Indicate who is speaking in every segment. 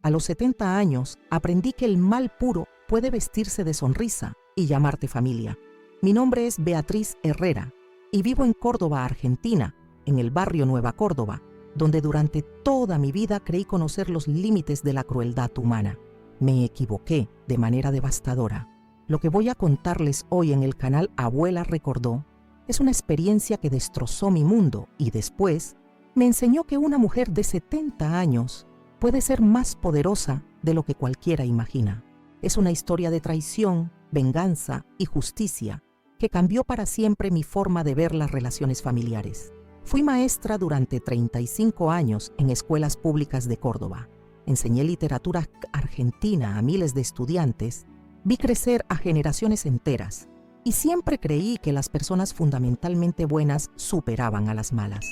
Speaker 1: A los 70 años aprendí que el mal puro puede vestirse de sonrisa y llamarte familia. Mi nombre es Beatriz Herrera y vivo en Córdoba, Argentina, en el barrio Nueva Córdoba, donde durante toda mi vida creí conocer los límites de la crueldad humana. Me equivoqué de manera devastadora. Lo que voy a contarles hoy en el canal Abuela Recordó es una experiencia que destrozó mi mundo y después me enseñó que una mujer de 70 años puede ser más poderosa de lo que cualquiera imagina. Es una historia de traición, venganza y justicia que cambió para siempre mi forma de ver las relaciones familiares. Fui maestra durante 35 años en escuelas públicas de Córdoba. Enseñé literatura argentina a miles de estudiantes, vi crecer a generaciones enteras y siempre creí que las personas fundamentalmente buenas superaban a las malas.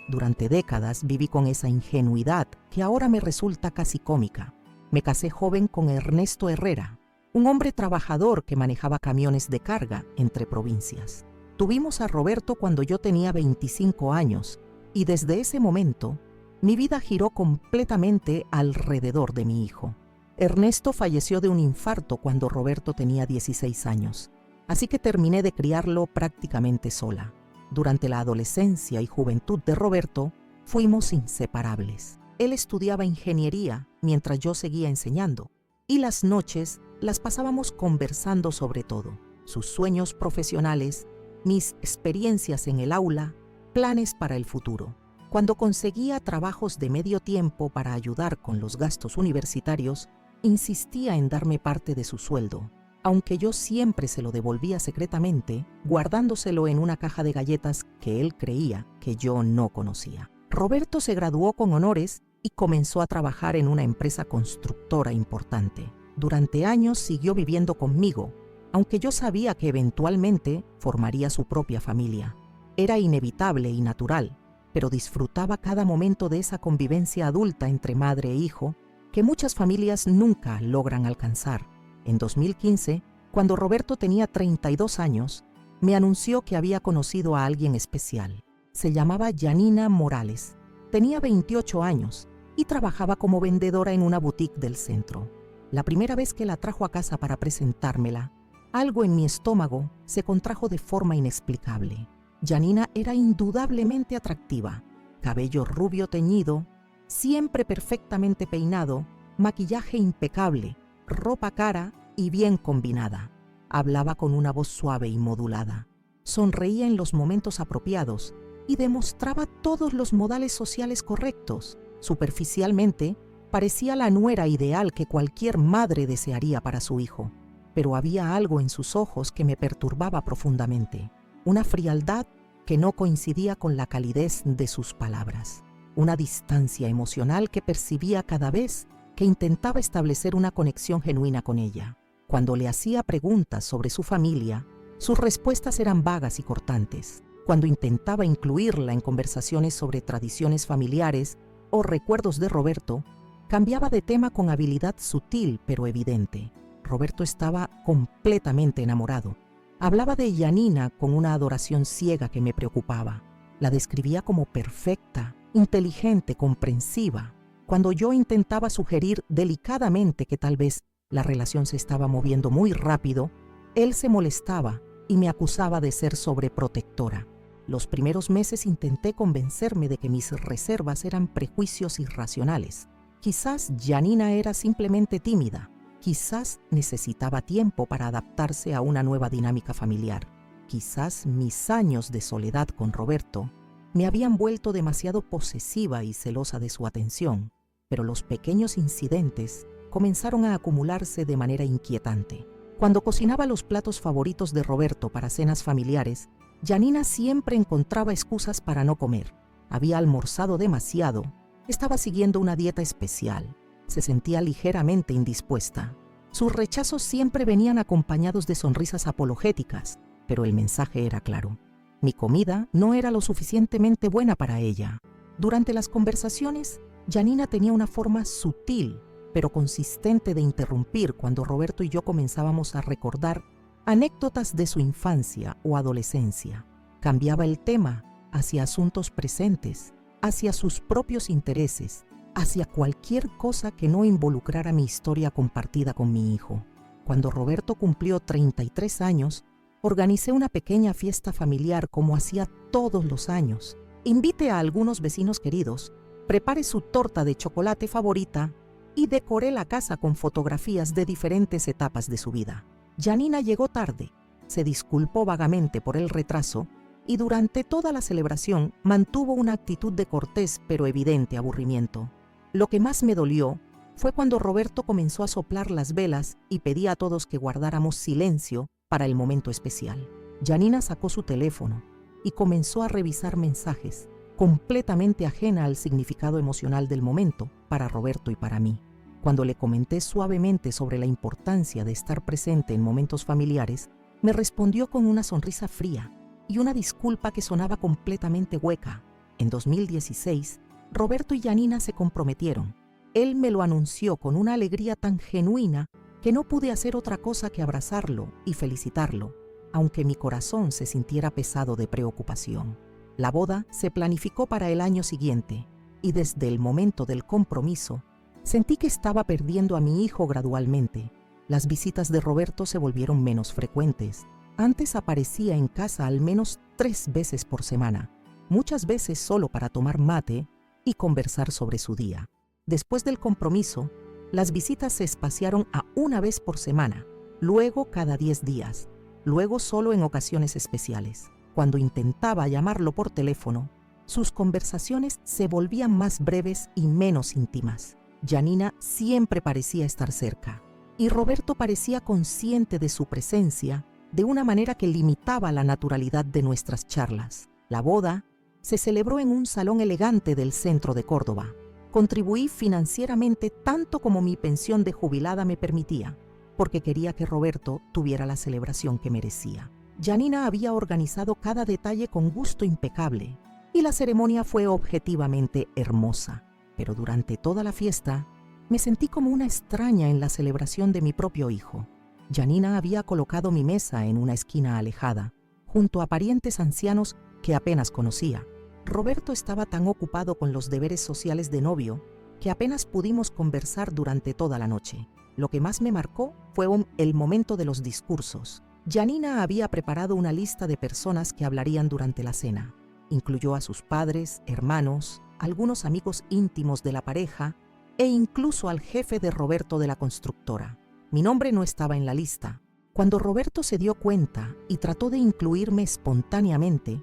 Speaker 1: Durante décadas viví con esa ingenuidad que ahora me resulta casi cómica. Me casé joven con Ernesto Herrera, un hombre trabajador que manejaba camiones de carga entre provincias. Tuvimos a Roberto cuando yo tenía 25 años y desde ese momento mi vida giró completamente alrededor de mi hijo. Ernesto falleció de un infarto cuando Roberto tenía 16 años, así que terminé de criarlo prácticamente sola. Durante la adolescencia y juventud de Roberto, fuimos inseparables. Él estudiaba ingeniería mientras yo seguía enseñando, y las noches las pasábamos conversando sobre todo: sus sueños profesionales, mis experiencias en el aula, planes para el futuro. Cuando conseguía trabajos de medio tiempo para ayudar con los gastos universitarios, insistía en darme parte de su sueldo, aunque yo siempre se lo devolvía secretamente, guardándoselo en una caja de galletas que él creía que yo no conocía. Roberto se graduó con honores y comenzó a trabajar en una empresa constructora importante. Durante años siguió viviendo conmigo, aunque yo sabía que eventualmente formaría su propia familia. Era inevitable y natural, pero disfrutaba cada momento de esa convivencia adulta entre madre e hijo que muchas familias nunca logran alcanzar. En 2015, cuando Roberto tenía 32 años, me anunció que había conocido a alguien especial. Se llamaba Yanina Morales, tenía 28 años y trabajaba como vendedora en una boutique del centro. La primera vez que la trajo a casa para presentármela, algo en mi estómago se contrajo de forma inexplicable. Yanina era indudablemente atractiva, cabello rubio teñido, siempre perfectamente peinado, maquillaje impecable, ropa cara y bien combinada. Hablaba con una voz suave y modulada. Sonreía en los momentos apropiados y demostraba todos los modales sociales correctos. Superficialmente, parecía la nuera ideal que cualquier madre desearía para su hijo. Pero había algo en sus ojos que me perturbaba profundamente. Una frialdad que no coincidía con la calidez de sus palabras. Una distancia emocional que percibía cada vez que intentaba establecer una conexión genuina con ella. Cuando le hacía preguntas sobre su familia, sus respuestas eran vagas y cortantes. Cuando intentaba incluirla en conversaciones sobre tradiciones familiares o recuerdos de Roberto, cambiaba de tema con habilidad sutil pero evidente. Roberto estaba completamente enamorado. Hablaba de Yanina con una adoración ciega que me preocupaba. La describía como perfecta, inteligente, comprensiva. Cuando yo intentaba sugerir delicadamente que tal vez la relación se estaba moviendo muy rápido, él se molestaba y me acusaba de ser sobreprotectora. Los primeros meses intenté convencerme de que mis reservas eran prejuicios irracionales. Quizás Yanina era simplemente tímida. Quizás necesitaba tiempo para adaptarse a una nueva dinámica familiar. Quizás mis años de soledad con Roberto me habían vuelto demasiado posesiva y celosa de su atención, pero los pequeños incidentes comenzaron a acumularse de manera inquietante. Cuando cocinaba los platos favoritos de Roberto para cenas familiares, Yanina siempre encontraba excusas para no comer. Había almorzado demasiado, estaba siguiendo una dieta especial, se sentía ligeramente indispuesta. Sus rechazos siempre venían acompañados de sonrisas apologéticas, pero el mensaje era claro. Mi comida no era lo suficientemente buena para ella. Durante las conversaciones, Yanina tenía una forma sutil, pero consistente de interrumpir cuando Roberto y yo comenzábamos a recordar anécdotas de su infancia o adolescencia. Cambiaba el tema hacia asuntos presentes, hacia sus propios intereses, hacia cualquier cosa que no involucrara mi historia compartida con mi hijo. Cuando Roberto cumplió 33 años, organicé una pequeña fiesta familiar como hacía todos los años. Invité a algunos vecinos queridos, preparé su torta de chocolate favorita y decoré la casa con fotografías de diferentes etapas de su vida. Janina llegó tarde, se disculpó vagamente por el retraso y durante toda la celebración mantuvo una actitud de cortés pero evidente aburrimiento. Lo que más me dolió fue cuando Roberto comenzó a soplar las velas y pedía a todos que guardáramos silencio para el momento especial. Janina sacó su teléfono y comenzó a revisar mensajes, completamente ajena al significado emocional del momento para Roberto y para mí. Cuando le comenté suavemente sobre la importancia de estar presente en momentos familiares, me respondió con una sonrisa fría y una disculpa que sonaba completamente hueca. En 2016, Roberto y Janina se comprometieron. Él me lo anunció con una alegría tan genuina que no pude hacer otra cosa que abrazarlo y felicitarlo, aunque mi corazón se sintiera pesado de preocupación. La boda se planificó para el año siguiente y desde el momento del compromiso sentí que estaba perdiendo a mi hijo gradualmente. Las visitas de Roberto se volvieron menos frecuentes. Antes aparecía en casa al menos 3 veces por semana, muchas veces solo para tomar mate y conversar sobre su día. Después del compromiso, las visitas se espaciaron a 1 vez por semana, luego cada 10 días, luego solo en ocasiones especiales. Cuando intentaba llamarlo por teléfono, sus conversaciones se volvían más breves y menos íntimas. Janina siempre parecía estar cerca, y Roberto parecía consciente de su presencia de una manera que limitaba la naturalidad de nuestras charlas. La boda se celebró en un salón elegante del centro de Córdoba. Contribuí financieramente tanto como mi pensión de jubilada me permitía, porque quería que Roberto tuviera la celebración que merecía. Janina había organizado cada detalle con gusto impecable, y la ceremonia fue objetivamente hermosa. Pero durante toda la fiesta, me sentí como una extraña en la celebración de mi propio hijo. Janina había colocado mi mesa en una esquina alejada, junto a parientes ancianos que apenas conocía. Roberto estaba tan ocupado con los deberes sociales de novio que apenas pudimos conversar durante toda la noche. Lo que más me marcó fue el momento de los discursos. Janina había preparado una lista de personas que hablarían durante la cena. Incluyó a sus padres, hermanos, algunos amigos íntimos de la pareja e incluso al jefe de Roberto de la constructora. Mi nombre no estaba en la lista. Cuando Roberto se dio cuenta y trató de incluirme espontáneamente,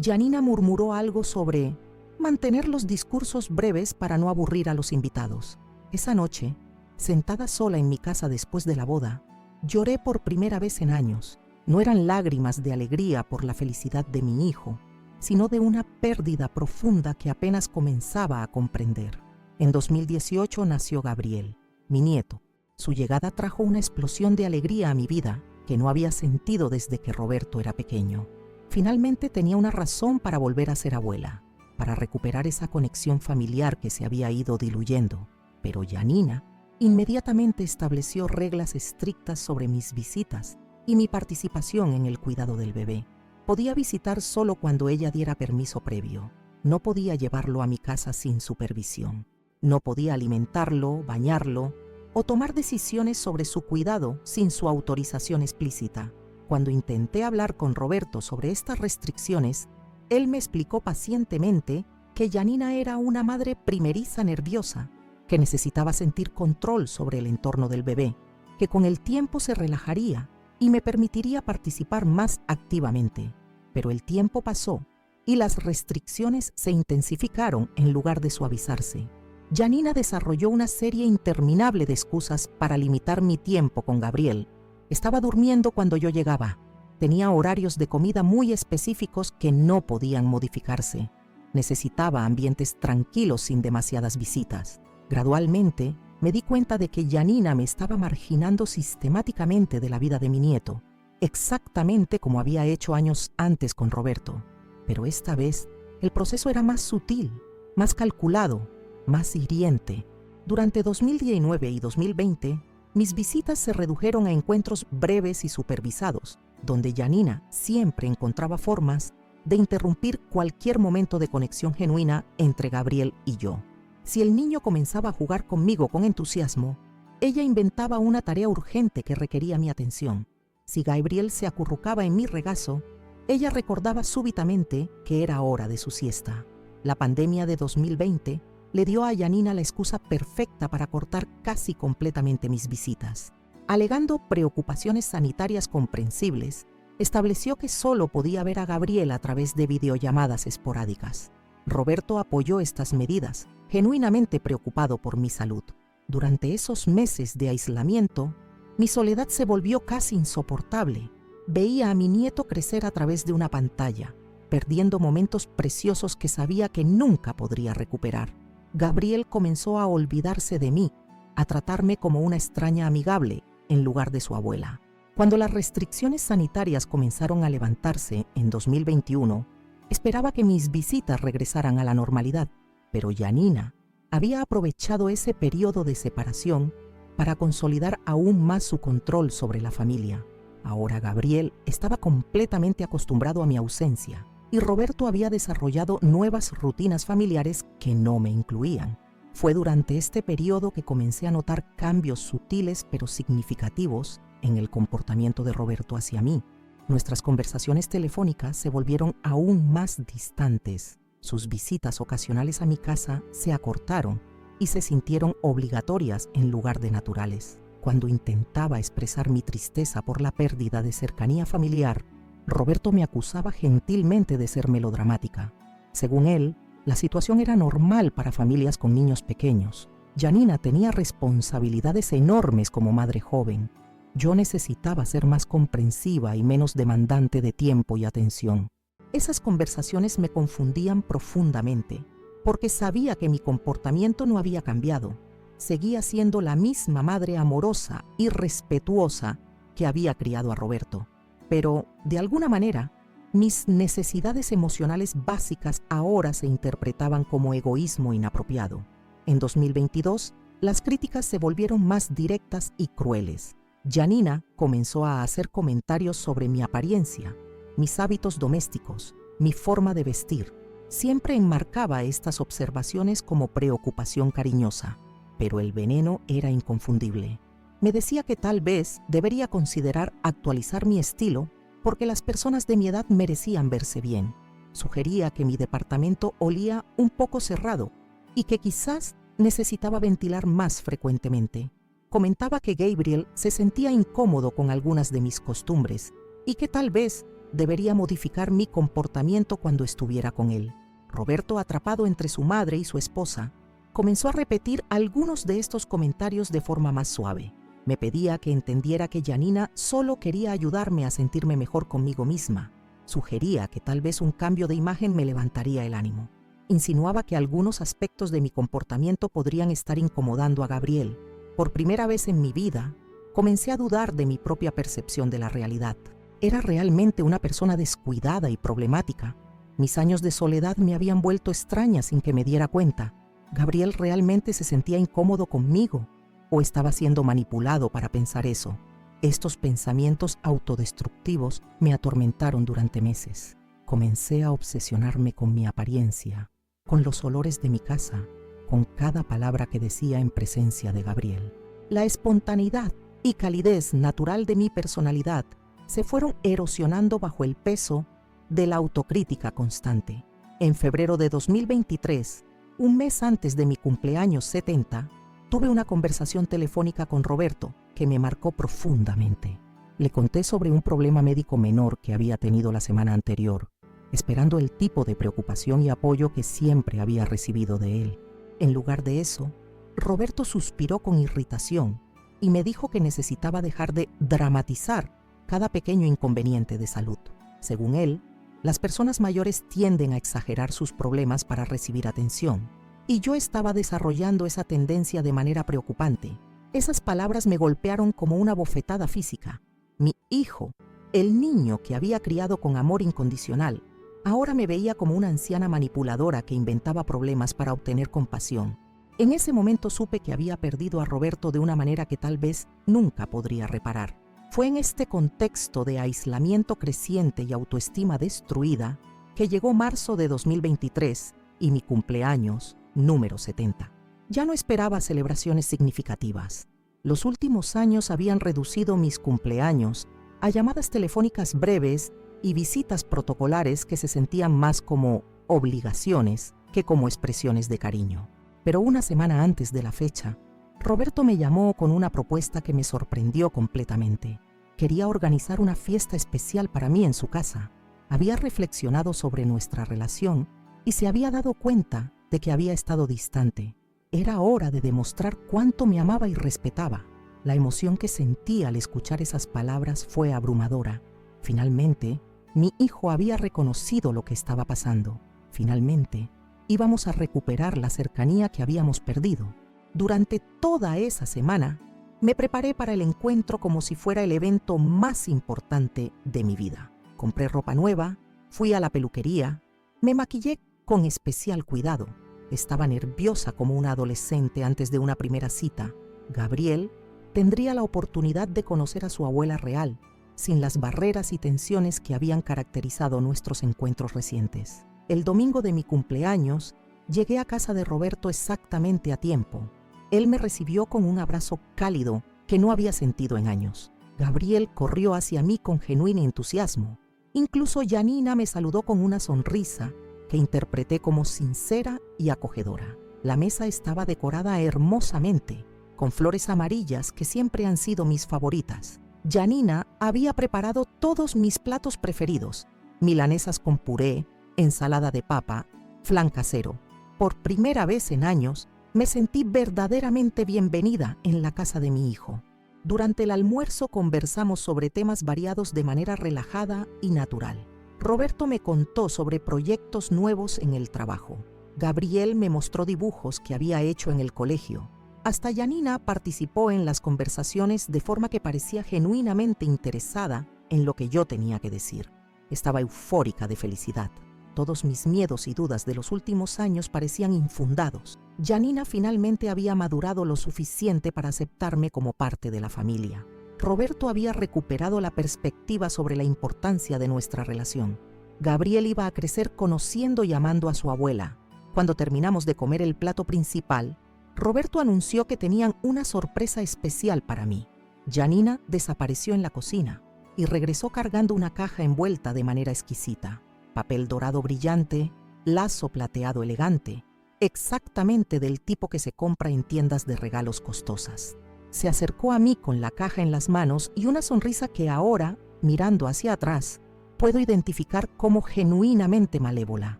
Speaker 1: Janina murmuró algo sobre mantener los discursos breves para no aburrir a los invitados. Esa noche, sentada sola en mi casa después de la boda, lloré por primera vez en años. No eran lágrimas de alegría por la felicidad de mi hijo, sino de una pérdida profunda que apenas comenzaba a comprender. En 2018 nació Gabriel, mi nieto. Su llegada trajo una explosión de alegría a mi vida que no había sentido desde que Roberto era pequeño. Finalmente tenía una razón para volver a ser abuela, para recuperar esa conexión familiar que se había ido diluyendo. Pero Janina inmediatamente estableció reglas estrictas sobre mis visitas y mi participación en el cuidado del bebé. Podía visitar solo cuando ella diera permiso previo. No podía llevarlo a mi casa sin supervisión. No podía alimentarlo, bañarlo o tomar decisiones sobre su cuidado sin su autorización explícita. Cuando intenté hablar con Roberto sobre estas restricciones, él me explicó pacientemente que Janina era una madre primeriza nerviosa, que necesitaba sentir control sobre el entorno del bebé, que con el tiempo se relajaría y me permitiría participar más activamente. Pero el tiempo pasó y las restricciones se intensificaron en lugar de suavizarse. Janina desarrolló una serie interminable de excusas para limitar mi tiempo con Gabriel. Estaba durmiendo cuando yo llegaba. Tenía horarios de comida muy específicos que no podían modificarse. Necesitaba ambientes tranquilos sin demasiadas visitas. Gradualmente, me di cuenta de que Janina me estaba marginando sistemáticamente de la vida de mi nieto, exactamente como había hecho años antes con Roberto. Pero esta vez, el proceso era más sutil, más calculado, más hiriente. Durante 2019 y 2020, mis visitas se redujeron a encuentros breves y supervisados, donde Janina siempre encontraba formas de interrumpir cualquier momento de conexión genuina entre Gabriel y yo. Si el niño comenzaba a jugar conmigo con entusiasmo, ella inventaba una tarea urgente que requería mi atención. Si Gabriel se acurrucaba en mi regazo, ella recordaba súbitamente que era hora de su siesta. La pandemia de 2020 le dio a Janina la excusa perfecta para cortar casi completamente mis visitas. Alegando preocupaciones sanitarias comprensibles, estableció que solo podía ver a Gabriel a través de videollamadas esporádicas. Roberto apoyó estas medidas, genuinamente preocupado por mi salud. Durante esos meses de aislamiento, mi soledad se volvió casi insoportable. Veía a mi nieto crecer a través de una pantalla, perdiendo momentos preciosos que sabía que nunca podría recuperar. Gabriel comenzó a olvidarse de mí, a tratarme como una extraña amigable en lugar de su abuela. Cuando las restricciones sanitarias comenzaron a levantarse en 2021, esperaba que mis visitas regresaran a la normalidad, pero Janina había aprovechado ese periodo de separación para consolidar aún más su control sobre la familia. Ahora Gabriel estaba completamente acostumbrado a mi ausencia y Roberto había desarrollado nuevas rutinas familiares que no me incluían. Fue durante este periodo que comencé a notar cambios sutiles pero significativos en el comportamiento de Roberto hacia mí. Nuestras conversaciones telefónicas se volvieron aún más distantes. Sus visitas ocasionales a mi casa se acortaron y se sintieron obligatorias en lugar de naturales. Cuando intentaba expresar mi tristeza por la pérdida de cercanía familiar, Roberto me acusaba gentilmente de ser melodramática. Según él, la situación era normal para familias con niños pequeños. Janina tenía responsabilidades enormes como madre joven. Yo necesitaba ser más comprensiva y menos demandante de tiempo y atención. Esas conversaciones me confundían profundamente, porque sabía que mi comportamiento no había cambiado. Seguía siendo la misma madre amorosa y respetuosa que había criado a Roberto. Pero, de alguna manera, mis necesidades emocionales básicas ahora se interpretaban como egoísmo inapropiado. En 2022, las críticas se volvieron más directas y crueles. Janina comenzó a hacer comentarios sobre mi apariencia, mis hábitos domésticos, mi forma de vestir. Siempre enmarcaba estas observaciones como preocupación cariñosa, pero el veneno era inconfundible. Me decía que tal vez debería considerar actualizar mi estilo porque las personas de mi edad merecían verse bien. Sugería que mi departamento olía un poco cerrado y que quizás necesitaba ventilar más frecuentemente. Comentaba que Gabriel se sentía incómodo con algunas de mis costumbres y que tal vez debería modificar mi comportamiento cuando estuviera con él. Roberto, atrapado entre su madre y su esposa, comenzó a repetir algunos de estos comentarios de forma más suave. Me pedía que entendiera que Janina solo quería ayudarme a sentirme mejor conmigo misma. Sugería que tal vez un cambio de imagen me levantaría el ánimo. Insinuaba que algunos aspectos de mi comportamiento podrían estar incomodando a Gabriel. Por primera vez en mi vida, comencé a dudar de mi propia percepción de la realidad. Era realmente una persona descuidada y problemática. Mis años de soledad me habían vuelto extraña sin que me diera cuenta. ¿Gabriel realmente se sentía incómodo conmigo o estaba siendo manipulado para pensar eso? Estos pensamientos autodestructivos me atormentaron durante meses. Comencé a obsesionarme con mi apariencia, con los olores de mi casa, con cada palabra que decía en presencia de Gabriel. La espontaneidad y calidez natural de mi personalidad se fueron erosionando bajo el peso de la autocrítica constante. En febrero de 2023, un mes antes de mi cumpleaños 70, tuve una conversación telefónica con Roberto que me marcó profundamente. Le conté sobre un problema médico menor que había tenido la semana anterior, esperando el tipo de preocupación y apoyo que siempre había recibido de él. En lugar de eso, Roberto suspiró con irritación y me dijo que necesitaba dejar de dramatizar cada pequeño inconveniente de salud. Según él, las personas mayores tienden a exagerar sus problemas para recibir atención, y yo estaba desarrollando esa tendencia de manera preocupante. Esas palabras me golpearon como una bofetada física. Mi hijo, el niño que había criado con amor incondicional, ahora me veía como una anciana manipuladora que inventaba problemas para obtener compasión. En ese momento supe que había perdido a Roberto de una manera que tal vez nunca podría reparar. Fue en este contexto de aislamiento creciente y autoestima destruida que llegó marzo de 2023 y mi cumpleaños número 70. Ya no esperaba celebraciones significativas. Los últimos años habían reducido mis cumpleaños a llamadas telefónicas breves y visitas protocolares que se sentían más como obligaciones que como expresiones de cariño. Pero una semana antes de la fecha, Roberto me llamó con una propuesta que me sorprendió completamente. Quería organizar una fiesta especial para mí en su casa. Había reflexionado sobre nuestra relación y se había dado cuenta de que había estado distante. Era hora de demostrar cuánto me amaba y respetaba. La emoción que sentí al escuchar esas palabras fue abrumadora. Finalmente, mi hijo había reconocido lo que estaba pasando. Finalmente, íbamos a recuperar la cercanía que habíamos perdido. Durante toda esa semana, me preparé para el encuentro como si fuera el evento más importante de mi vida. Compré ropa nueva, fui a la peluquería, me maquillé con especial cuidado. Estaba nerviosa como una adolescente antes de una primera cita. Gabriel tendría la oportunidad de conocer a su abuela real, sin las barreras y tensiones que habían caracterizado nuestros encuentros recientes. El domingo de mi cumpleaños, llegué a casa de Roberto exactamente a tiempo. Él me recibió con un abrazo cálido que no había sentido en años. Gabriel corrió hacia mí con genuino entusiasmo. Incluso Janina me saludó con una sonrisa que interpreté como sincera y acogedora. La mesa estaba decorada hermosamente, con flores amarillas que siempre han sido mis favoritas. Janina había preparado todos mis platos preferidos: milanesas con puré, ensalada de papa, flan casero. Por primera vez en años, me sentí verdaderamente bienvenida en la casa de mi hijo. Durante el almuerzo conversamos sobre temas variados de manera relajada y natural. Roberto me contó sobre proyectos nuevos en el trabajo. Gabriel me mostró dibujos que había hecho en el colegio. Hasta Janina participó en las conversaciones de forma que parecía genuinamente interesada en lo que yo tenía que decir. Estaba eufórica de felicidad. Todos mis miedos y dudas de los últimos años parecían infundados. Janina finalmente había madurado lo suficiente para aceptarme como parte de la familia. Roberto había recuperado la perspectiva sobre la importancia de nuestra relación. Gabriel iba a crecer conociendo y amando a su abuela. Cuando terminamos de comer el plato principal, Roberto anunció que tenían una sorpresa especial para mí. Janina desapareció en la cocina y regresó cargando una caja envuelta de manera exquisita. Papel dorado brillante, lazo plateado elegante, exactamente del tipo que se compra en tiendas de regalos costosas. Se acercó a mí con la caja en las manos y una sonrisa que ahora, mirando hacia atrás, puedo identificar como genuinamente malévola.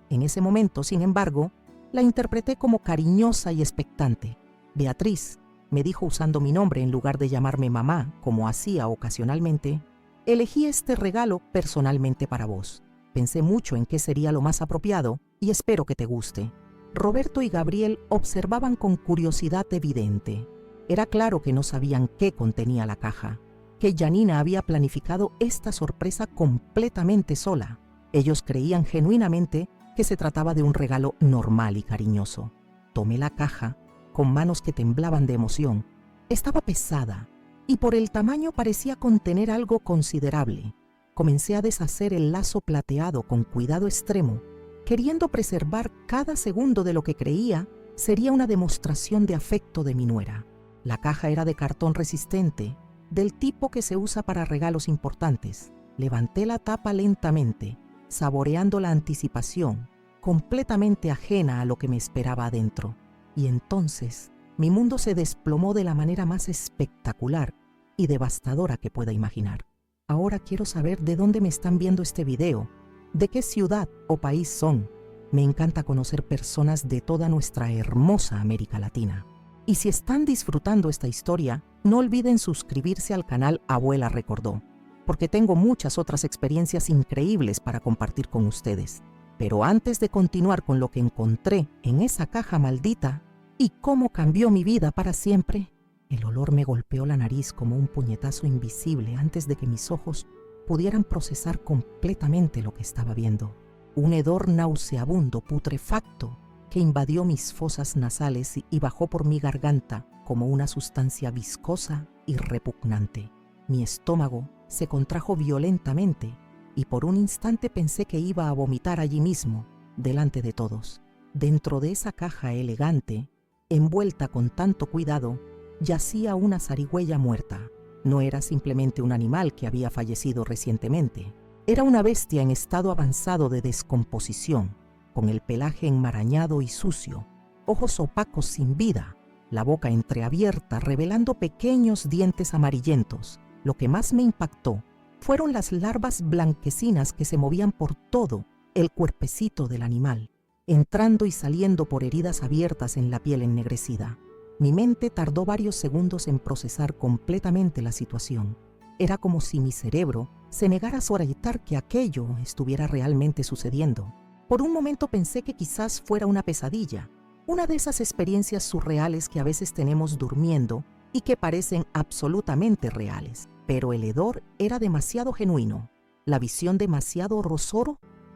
Speaker 1: En ese momento, sin embargo, la interpreté como cariñosa y expectante. Beatriz, me dijo usando mi nombre en lugar de llamarme mamá, como hacía ocasionalmente, elegí este regalo personalmente para vos. Pensé mucho en qué sería lo más apropiado y espero que te guste. Roberto y Gabriel observaban con curiosidad evidente. Era claro que no sabían qué contenía la caja, que Janina había planificado esta sorpresa completamente sola. Ellos creían genuinamente que se trataba de un regalo normal y cariñoso. Tomé la caja con manos que temblaban de emoción. Estaba pesada y por el tamaño parecía contener algo considerable. Comencé a deshacer el lazo plateado con cuidado extremo, queriendo preservar cada segundo de lo que creía sería una demostración de afecto de mi nuera. La caja era de cartón resistente, del tipo que se usa para regalos importantes. Levanté la tapa lentamente, saboreando la anticipación, completamente ajena a lo que me esperaba adentro. Y entonces, mi mundo se desplomó de la manera más espectacular y devastadora que pueda imaginar. Ahora quiero saber de dónde me están viendo este video, de qué ciudad o país son. Me encanta conocer personas de toda nuestra hermosa América Latina. Y si están disfrutando esta historia, no olviden suscribirse al canal Abuela Recordó, porque tengo muchas otras experiencias increíbles para compartir con ustedes. Pero antes de continuar con lo que encontré en esa caja maldita y cómo cambió mi vida para siempre, el olor me golpeó la nariz como un puñetazo invisible antes de que mis ojos pudieran procesar completamente lo que estaba viendo. Un hedor nauseabundo, putrefacto, que invadió mis fosas nasales y bajó por mi garganta como una sustancia viscosa y repugnante. Mi estómago se contrajo violentamente y por un instante pensé que iba a vomitar allí mismo, delante de todos. Dentro de esa caja elegante envuelta con tanto cuidado, yacía una zarigüeya muerta. No era simplemente un animal que había fallecido recientemente. Era una bestia en estado avanzado de descomposición, con el pelaje enmarañado y sucio, ojos opacos sin vida, la boca entreabierta revelando pequeños dientes amarillentos. Lo que más me impactó fueron las larvas blanquecinas que se movían por todo el cuerpecito del animal, entrando y saliendo por heridas abiertas en la piel ennegrecida. Mi mente tardó varios segundos en procesar completamente la situación. Era como si mi cerebro se negara a soltar que aquello estuviera realmente sucediendo. Por un momento pensé que quizás fuera una pesadilla, una de esas experiencias surreales que a veces tenemos durmiendo y que parecen absolutamente reales. Pero el hedor era demasiado genuino, la visión demasiado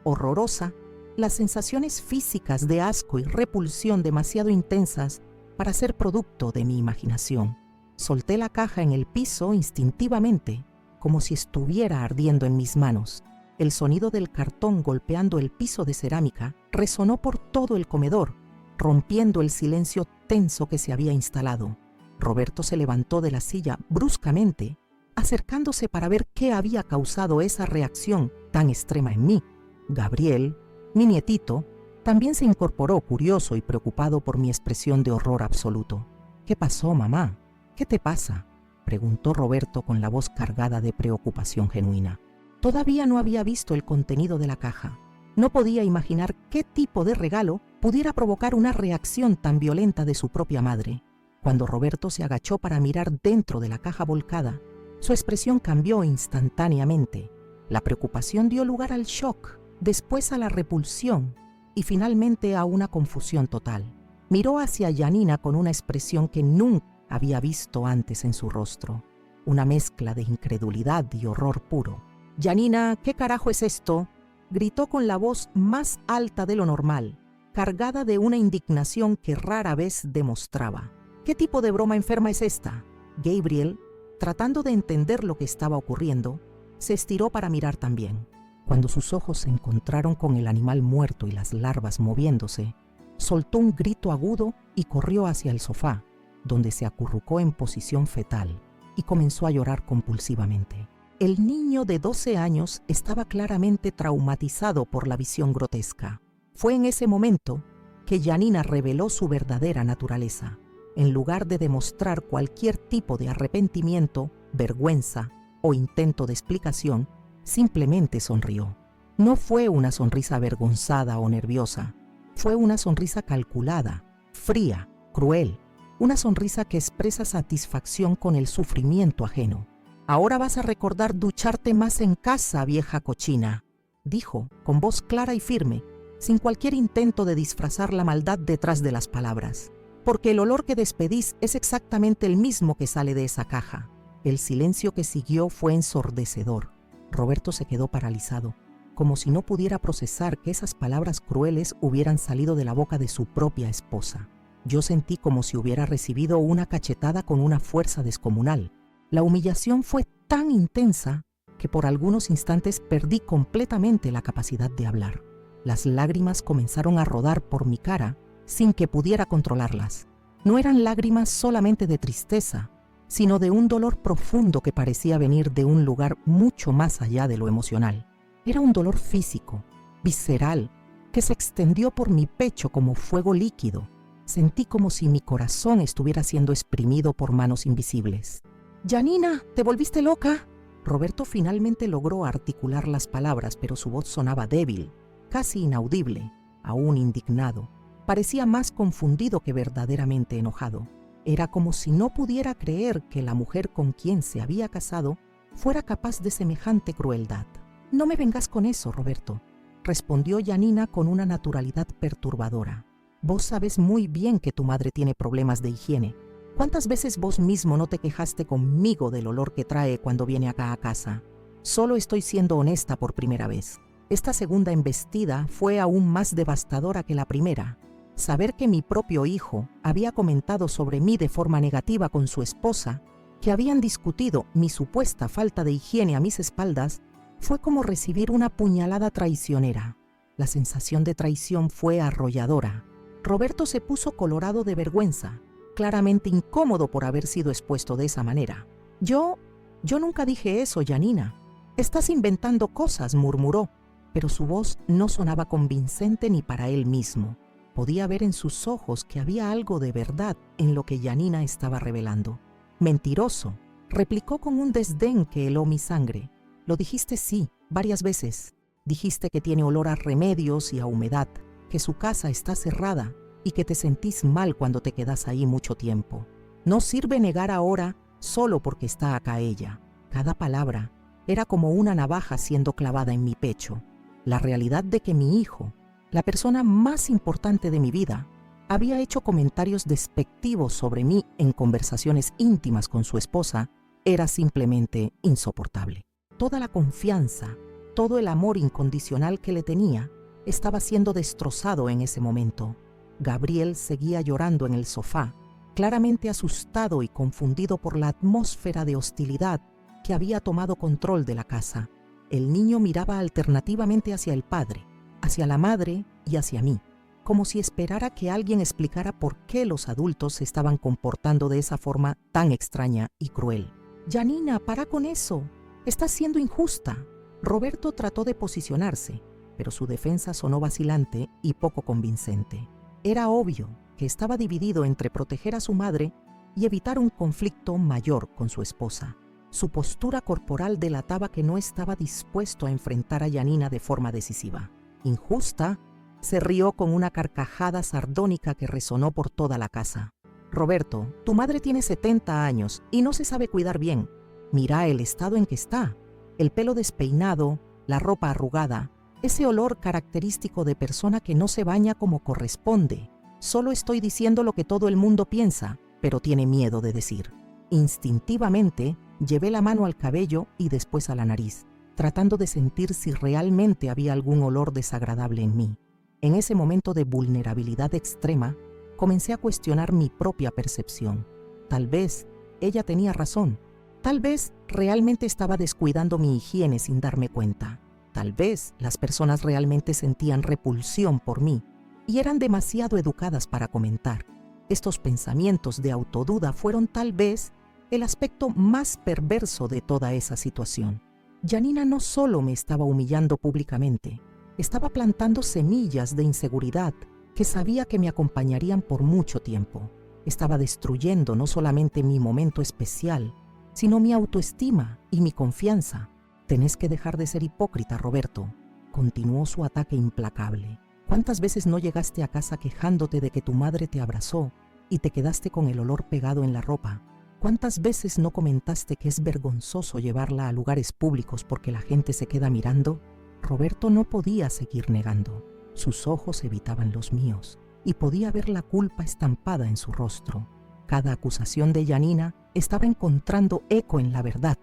Speaker 1: horrorosa, las sensaciones físicas de asco y repulsión demasiado intensas para ser producto de mi imaginación. Solté la caja en el piso instintivamente, como si estuviera ardiendo en mis manos. El sonido del cartón golpeando el piso de cerámica resonó por todo el comedor, rompiendo el silencio tenso que se había instalado. Roberto se levantó de la silla bruscamente, acercándose para ver qué había causado esa reacción tan extrema en mí. Gabriel, mi nietito, también se incorporó curioso y preocupado por mi expresión de horror absoluto. «¿Qué pasó, mamá? ¿Qué te pasa?», preguntó Roberto con la voz cargada de preocupación genuina. Todavía no había visto el contenido de la caja. No podía imaginar qué tipo de regalo pudiera provocar una reacción tan violenta de su propia madre. Cuando Roberto se agachó para mirar dentro de la caja volcada, su expresión cambió instantáneamente. La preocupación dio lugar al shock, después a la repulsión y finalmente a una confusión total. Miró hacia Janina con una expresión que nunca había visto antes en su rostro, una mezcla de incredulidad y horror puro. «Janina, ¿qué carajo es esto?», gritó con la voz más alta de lo normal, cargada de una indignación que rara vez demostraba. «¿Qué tipo de broma enferma es esta?». Gabriel, tratando de entender lo que estaba ocurriendo, se estiró para mirar también. Cuando sus ojos se encontraron con el animal muerto y las larvas moviéndose, soltó un grito agudo y corrió hacia el sofá, donde se acurrucó en posición fetal y comenzó a llorar compulsivamente. El niño de 12 años estaba claramente traumatizado por la visión grotesca. Fue en ese momento que Janina reveló su verdadera naturaleza. En lugar de demostrar cualquier tipo de arrepentimiento, vergüenza o intento de explicación, simplemente sonrió. No fue una sonrisa avergonzada o nerviosa, fue una sonrisa calculada, fría, cruel, una sonrisa que expresa satisfacción con el sufrimiento ajeno. «Ahora vas a recordar ducharte más en casa, vieja cochina», dijo con voz clara y firme, sin cualquier intento de disfrazar la maldad detrás de las palabras. «Porque el olor que despedís es exactamente el mismo que sale de esa caja». El silencio que siguió fue ensordecedor. Roberto se quedó paralizado, como si no pudiera procesar que esas palabras crueles hubieran salido de la boca de su propia esposa. Yo sentí como si hubiera recibido una cachetada con una fuerza descomunal. La humillación fue tan intensa que por algunos instantes perdí completamente la capacidad de hablar. Las lágrimas comenzaron a rodar por mi cara sin que pudiera controlarlas. No eran lágrimas solamente de tristeza, sino de un dolor profundo que parecía venir de un lugar mucho más allá de lo emocional. Era un dolor físico, visceral, que se extendió por mi pecho como fuego líquido. Sentí como si mi corazón estuviera siendo exprimido por manos invisibles. «Janina, ¿te volviste loca?». Roberto finalmente logró articular las palabras, pero su voz sonaba débil, casi inaudible, aún indignado. Parecía más confundido que verdaderamente enojado. Era como si no pudiera creer que la mujer con quien se había casado fuera capaz de semejante crueldad. «No me vengas con eso, Roberto», respondió Janina con una naturalidad perturbadora. «Vos sabes muy bien que tu madre tiene problemas de higiene. ¿Cuántas veces vos mismo no te quejaste conmigo del olor que trae cuando viene acá a casa? Solo estoy siendo honesta por primera vez. Esta segunda embestida fue aún más devastadora que la primera. Saber que mi propio hijo había comentado sobre mí de forma negativa con su esposa, que habían discutido mi supuesta falta de higiene a mis espaldas, fue como recibir una puñalada traicionera. La sensación de traición fue arrolladora. Roberto se puso colorado de vergüenza, claramente incómodo por haber sido expuesto de esa manera. Yo nunca dije eso, Janina. Estás inventando cosas, murmuró, pero su voz no sonaba convincente ni para él mismo. Podía ver en sus ojos que había algo de verdad en lo que Janina estaba revelando. Mentiroso, replicó con un desdén que heló mi sangre. Lo dijiste sí, varias veces. Dijiste que tiene olor a remedios y a humedad, que su casa está cerrada y que te sentís mal cuando te quedas ahí mucho tiempo. No sirve negar ahora solo porque está acá ella. Cada palabra era como una navaja siendo clavada en mi pecho. La realidad de que mi hijo, la persona más importante de mi vida, había hecho comentarios despectivos sobre mí en conversaciones íntimas con su esposa, era simplemente insoportable. Toda la confianza, todo el amor incondicional que le tenía, estaba siendo destrozado en ese momento. Gabriel seguía llorando en el sofá, claramente asustado y confundido por la atmósfera de hostilidad que había tomado control de la casa. El niño miraba alternativamente hacia el padre, hacia la madre y hacia mí, como si esperara que alguien explicara por qué los adultos se estaban comportando de esa forma tan extraña y cruel. «Janina, para con eso. Estás siendo injusta». Roberto trató de posicionarse, pero su defensa sonó vacilante y poco convincente. Era obvio que estaba dividido entre proteger a su madre y evitar un conflicto mayor con su esposa. Su postura corporal delataba que no estaba dispuesto a enfrentar a Janina de forma decisiva. «¿Injusta?», se rió con una carcajada sardónica que resonó por toda la casa. «Roberto, tu madre tiene 70 años y no se sabe cuidar bien. Mira el estado en que está. El pelo despeinado, la ropa arrugada, ese olor característico de persona que no se baña como corresponde. Solo estoy diciendo lo que todo el mundo piensa, pero tiene miedo de decir». Instintivamente, llevé la mano al cabello y después a la nariz, tratando de sentir si realmente había algún olor desagradable en mí. En ese momento de vulnerabilidad extrema, comencé a cuestionar mi propia percepción. Tal vez ella tenía razón. Tal vez realmente estaba descuidando mi higiene sin darme cuenta. Tal vez las personas realmente sentían repulsión por mí y eran demasiado educadas para comentar. Estos pensamientos de autoduda fueron tal vez el aspecto más perverso de toda esa situación. Janina no solo me estaba humillando públicamente, estaba plantando semillas de inseguridad que sabía que me acompañarían por mucho tiempo. Estaba destruyendo no solamente mi momento especial, sino mi autoestima y mi confianza. «Tenés que dejar de ser hipócrita, Roberto», continuó su ataque implacable. «¿Cuántas veces no llegaste a casa quejándote de que tu madre te abrazó y te quedaste con el olor pegado en la ropa? ¿Cuántas veces no comentaste que es vergonzoso llevarla a lugares públicos porque la gente se queda mirando?» Roberto no podía seguir negando. Sus ojos evitaban los míos y podía ver la culpa estampada en su rostro. Cada acusación de Janina estaba encontrando eco en la verdad,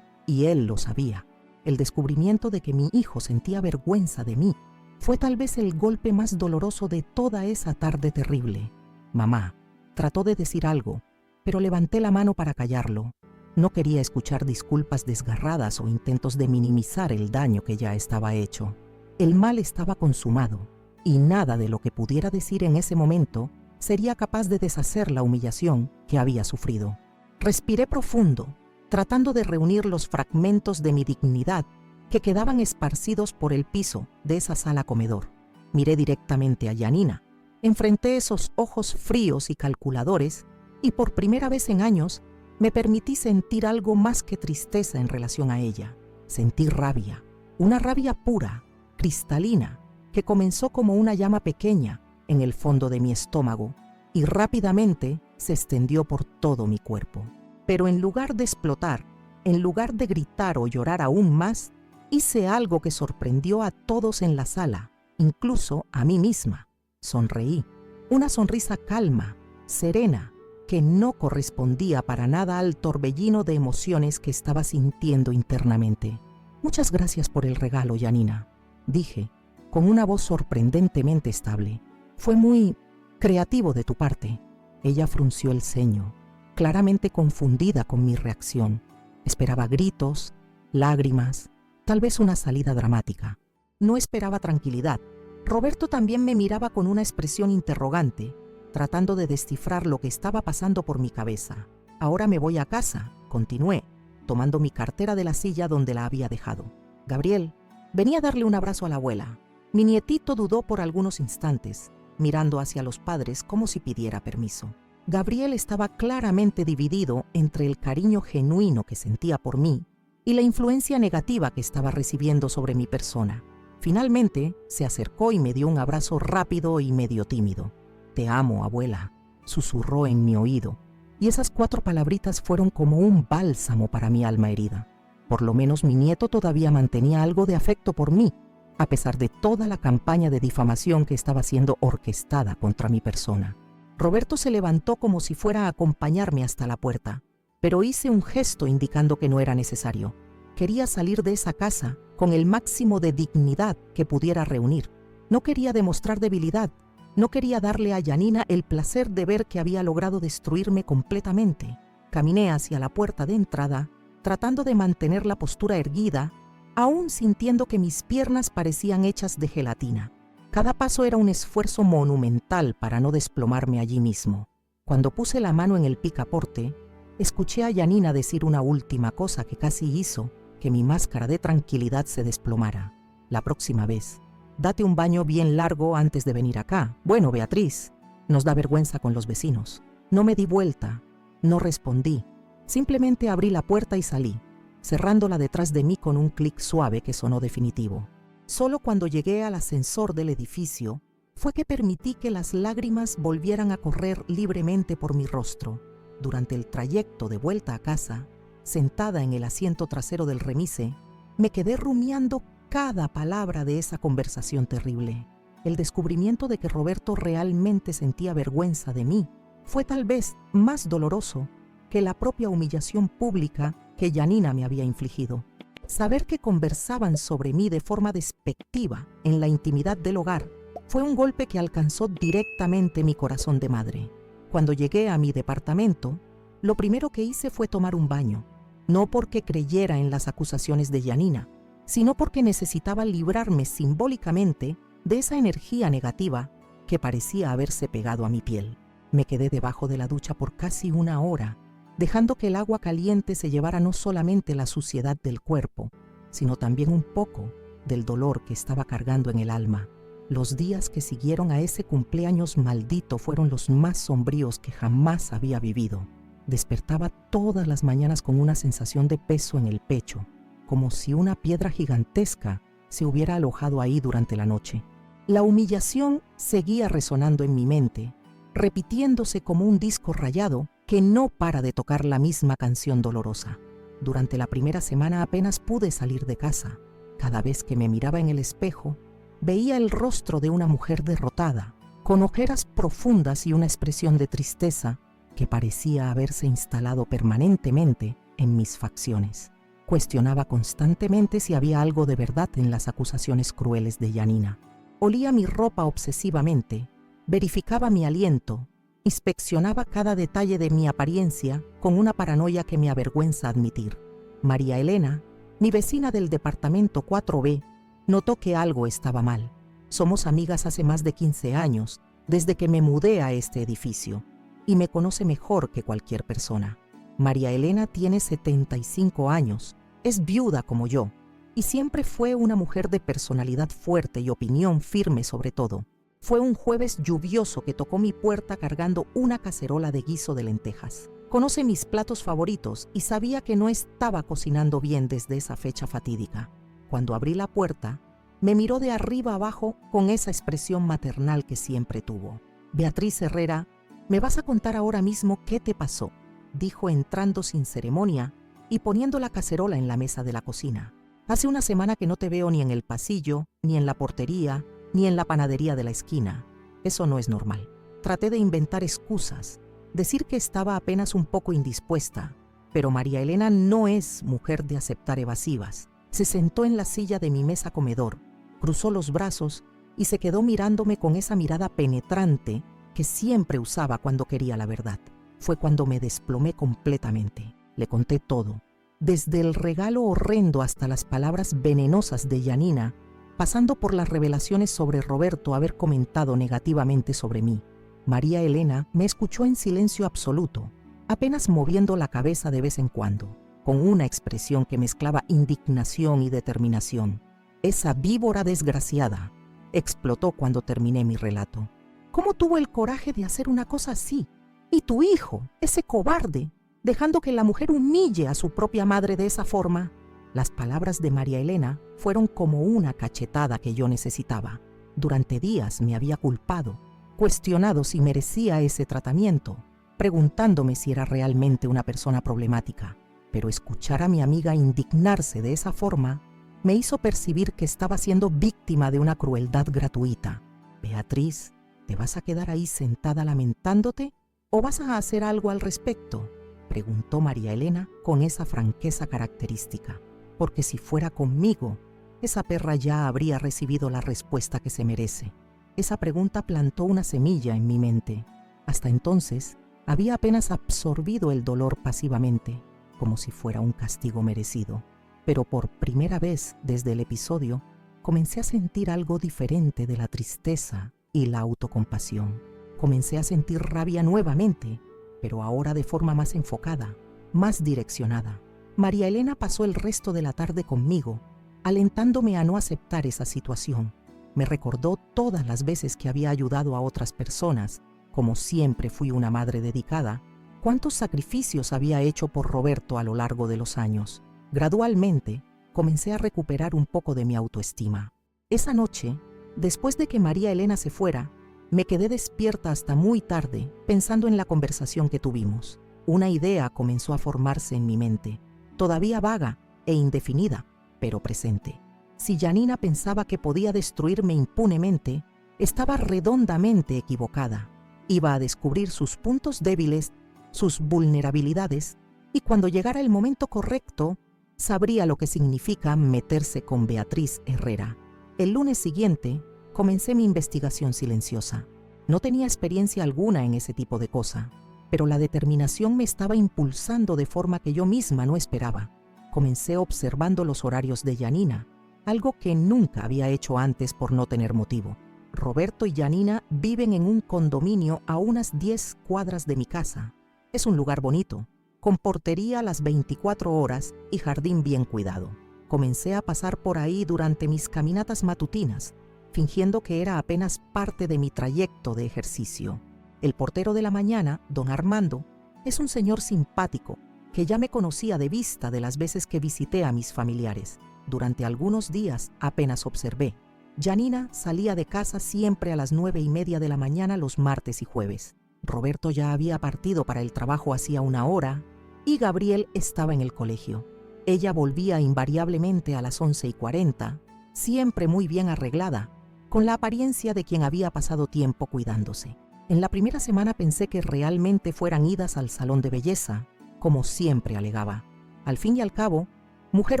Speaker 1: y él lo sabía. El descubrimiento de que mi hijo sentía vergüenza de mí fue tal vez el golpe más doloroso de toda esa tarde terrible. «Mamá», trató de decir algo, pero levanté la mano para callarlo. No quería escuchar disculpas desgarradas o intentos de minimizar el daño que ya estaba hecho. El mal estaba consumado, y nada de lo que pudiera decir en ese momento sería capaz de deshacer la humillación que había sufrido. Respiré profundo, tratando de reunir los fragmentos de mi dignidad que quedaban esparcidos por el piso de esa sala comedor. Miré directamente a Janina, enfrenté esos ojos fríos y calculadores, y por primera vez en años me permití sentir algo más que tristeza en relación a ella. Sentí rabia, una rabia pura, cristalina, que comenzó como una llama pequeña en el fondo de mi estómago y rápidamente se extendió por todo mi cuerpo. Pero en lugar de explotar, en lugar de gritar o llorar aún más, hice algo que sorprendió a todos en la sala, incluso a mí misma. Sonreí, una sonrisa calma, serena, que no correspondía para nada al torbellino de emociones que estaba sintiendo internamente. «Muchas gracias por el regalo, Janina», dije, con una voz sorprendentemente estable. «Fue muy creativo de tu parte». Ella frunció el ceño, claramente confundida con mi reacción. Esperaba gritos, lágrimas, tal vez una salida dramática. No esperaba tranquilidad, Roberto también me miraba con una expresión interrogante, tratando de descifrar lo que estaba pasando por mi cabeza. Ahora me voy a casa, continué, tomando mi cartera de la silla donde la había dejado. Gabriel, venía a darle un abrazo a la abuela. Mi nietito dudó por algunos instantes, mirando hacia los padres como si pidiera permiso. Gabriel estaba claramente dividido entre el cariño genuino que sentía por mí y la influencia negativa que estaba recibiendo sobre mi persona. Finalmente, se acercó y me dio un abrazo rápido y medio tímido. «Te amo, abuela», susurró en mi oído, y esas 4 palabritas fueron como un bálsamo para mi alma herida. Por lo menos mi nieto todavía mantenía algo de afecto por mí, a pesar de toda la campaña de difamación que estaba siendo orquestada contra mi persona. Roberto se levantó como si fuera a acompañarme hasta la puerta, pero hice un gesto indicando que no era necesario. Quería salir de esa casa con el máximo de dignidad que pudiera reunir. No quería demostrar debilidad, no quería darle a Janina el placer de ver que había logrado destruirme completamente. Caminé hacia la puerta de entrada, tratando de mantener la postura erguida, aún sintiendo que mis piernas parecían hechas de gelatina. Cada paso era un esfuerzo monumental para no desplomarme allí mismo. Cuando puse la mano en el picaporte, escuché a Janina decir una última cosa que casi hizo que mi máscara de tranquilidad se desplomara. «La próxima vez, date un baño bien largo antes de venir acá. Bueno, Beatriz, nos da vergüenza con los vecinos». No me di vuelta, no respondí. Simplemente abrí la puerta y salí, cerrándola detrás de mí con un clic suave que sonó definitivo. Solo cuando llegué al ascensor del edificio fue que permití que las lágrimas volvieran a correr libremente por mi rostro. Durante el trayecto de vuelta a casa, sentada en el asiento trasero del remise, me quedé rumiando cada palabra de esa conversación terrible. El descubrimiento de que Roberto realmente sentía vergüenza de mí fue tal vez más doloroso que la propia humillación pública que Janina me había infligido. Saber que conversaban sobre mí de forma despectiva en la intimidad del hogar fue un golpe que alcanzó directamente mi corazón de madre. Cuando llegué a mi departamento, lo primero que hice fue tomar un baño, no porque creyera en las acusaciones de Janina, sino porque necesitaba librarme simbólicamente de esa energía negativa que parecía haberse pegado a mi piel. Me quedé debajo de la ducha por casi 1 hora, dejando que el agua caliente se llevara no solamente la suciedad del cuerpo, sino también un poco del dolor que estaba cargando en el alma. Los días que siguieron a ese cumpleaños maldito fueron los más sombríos que jamás había vivido. Despertaba todas las mañanas con una sensación de peso en el pecho, como si una piedra gigantesca se hubiera alojado ahí durante la noche. La humillación seguía resonando en mi mente, repitiéndose como un disco rayado que no para de tocar la misma canción dolorosa. Durante la primera semana apenas pude salir de casa. Cada vez que me miraba en el espejo, veía el rostro de una mujer derrotada, con ojeras profundas y una expresión de tristeza que parecía haberse instalado permanentemente en mis facciones. Cuestionaba constantemente si había algo de verdad en las acusaciones crueles de Janina. Olía mi ropa obsesivamente, verificaba mi aliento, inspeccionaba cada detalle de mi apariencia con una paranoia que me avergüenza admitir. María Elena, mi vecina del departamento 4B, notó que algo estaba mal. Somos amigas hace más de 15 años, desde que me mudé a este edificio, y me conoce mejor que cualquier persona. María Elena tiene 75 años, es viuda como yo, y siempre fue una mujer de personalidad fuerte y opinión firme sobre todo. Fue un jueves lluvioso que tocó mi puerta cargando una cacerola de guiso de lentejas. Conoce mis platos favoritos y sabía que no estaba cocinando bien desde esa fecha fatídica. Cuando abrí la puerta, me miró de arriba abajo con esa expresión maternal que siempre tuvo. «Beatriz Herrera, ¿me vas a contar ahora mismo qué te pasó?», dijo entrando sin ceremonia y poniendo la cacerola en la mesa de la cocina. «Hace una semana que no te veo ni en el pasillo, ni en la portería, ni en la panadería de la esquina. Eso no es normal». Traté de inventar excusas, decir que estaba apenas un poco indispuesta, pero María Elena no es mujer de aceptar evasivas. Se sentó en la silla de mi mesa comedor, cruzó los brazos y se quedó mirándome con esa mirada penetrante que siempre usaba cuando quería la verdad. Fue cuando me desplomé completamente. Le conté todo, desde el regalo horrendo hasta las palabras venenosas de Janina, pasando por las revelaciones sobre Roberto haber comentado negativamente sobre mí. María Elena me escuchó en silencio absoluto, apenas moviendo la cabeza de vez en cuando, con una expresión que mezclaba indignación y determinación. Esa víbora desgraciada, explotó cuando terminé mi relato. ¿Cómo tuvo el coraje de hacer una cosa así? Y tu hijo, ese cobarde, dejando que la mujer humille a su propia madre de esa forma. Las palabras de María Elena fueron como una cachetada que yo necesitaba. Durante días me había culpado, cuestionado si merecía ese tratamiento, preguntándome si era realmente una persona problemática. Pero escuchar a mi amiga indignarse de esa forma me hizo percibir que estaba siendo víctima de una crueldad gratuita. Beatriz, ¿te vas a quedar ahí sentada lamentándote o vas a hacer algo al respecto?, preguntó María Elena con esa franqueza característica. Porque si fuera conmigo, esa perra ya habría recibido la respuesta que se merece. Esa pregunta plantó una semilla en mi mente. Hasta entonces, había apenas absorbido el dolor pasivamente, como si fuera un castigo merecido. Pero por primera vez desde el episodio, comencé a sentir algo diferente de la tristeza y la autocompasión. Comencé a sentir rabia nuevamente, pero ahora de forma más enfocada, más direccionada. María Elena pasó el resto de la tarde conmigo, alentándome a no aceptar esa situación. Me recordó todas las veces que había ayudado a otras personas, como siempre fui una madre dedicada, cuántos sacrificios había hecho por Roberto a lo largo de los años. Gradualmente, comencé a recuperar un poco de mi autoestima. Esa noche, después de que María Elena se fuera, me quedé despierta hasta muy tarde, pensando en la conversación que tuvimos. Una idea comenzó a formarse en mi mente, todavía vaga e indefinida, pero presente. Si Janina pensaba que podía destruirme impunemente, estaba redondamente equivocada. Iba a descubrir sus puntos débiles, sus vulnerabilidades, y cuando llegara el momento correcto, sabría lo que significa meterse con Beatriz Herrera. El lunes siguiente, comencé mi investigación silenciosa. No tenía experiencia alguna en ese tipo de cosa, pero la determinación me estaba impulsando de forma que yo misma no esperaba. Comencé observando los horarios de Janina, algo que nunca había hecho antes por no tener motivo. Roberto y Janina viven en un condominio a unas 10 cuadras de mi casa. Es un lugar bonito, con portería a las 24 horas y jardín bien cuidado. Comencé a pasar por ahí durante mis caminatas matutinas, fingiendo que era apenas parte de mi trayecto de ejercicio. El portero de la mañana, don Armando, es un señor simpático que ya me conocía de vista de las veces que visité a mis familiares. Durante algunos días apenas observé. Janina salía de casa siempre a las 9:30 de la mañana los martes y jueves. Roberto ya había partido para el trabajo hacía una hora y Gabriel estaba en el colegio. Ella volvía invariablemente a las 11:40, siempre muy bien arreglada, con la apariencia de quien había pasado tiempo cuidándose. En la primera semana pensé que realmente fueran idas al salón de belleza, como siempre alegaba. Al fin y al cabo, mujer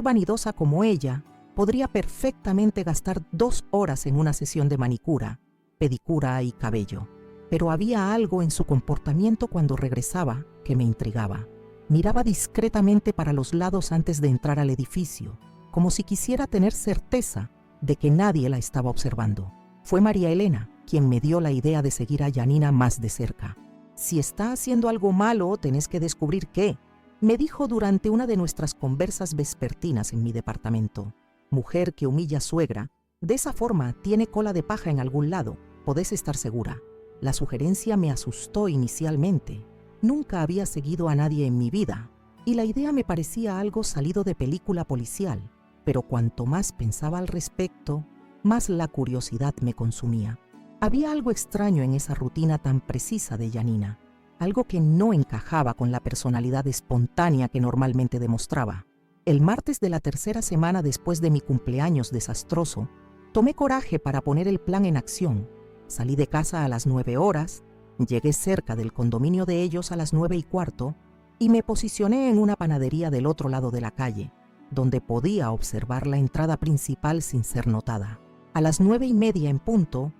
Speaker 1: vanidosa como ella, podría perfectamente gastar 2 horas en una sesión de manicura, pedicura y cabello. Pero había algo en su comportamiento cuando regresaba que me intrigaba. Miraba discretamente para los lados antes de entrar al edificio, como si quisiera tener certeza de que nadie la estaba observando. Fue María Elena quien me dio la idea de seguir a Janina más de cerca. Si está haciendo algo malo, tenés que descubrir qué, me dijo durante una de nuestras conversas vespertinas en mi departamento. Mujer que humilla suegra, de esa forma tiene cola de paja en algún lado, podés estar segura. La sugerencia me asustó inicialmente. Nunca había seguido a nadie en mi vida, y la idea me parecía algo salido de película policial, pero cuanto más pensaba al respecto, más la curiosidad me consumía. Había algo extraño en esa rutina tan precisa de Janina, algo que no encajaba con la personalidad espontánea que normalmente demostraba. El martes de la tercera semana después de mi cumpleaños desastroso, tomé coraje para poner el plan en acción. Salí de casa a las 9 horas, llegué cerca del condominio de ellos a las 9:15 y me posicioné en una panadería del otro lado de la calle, donde podía observar la entrada principal sin ser notada. A las 9:30 en punto,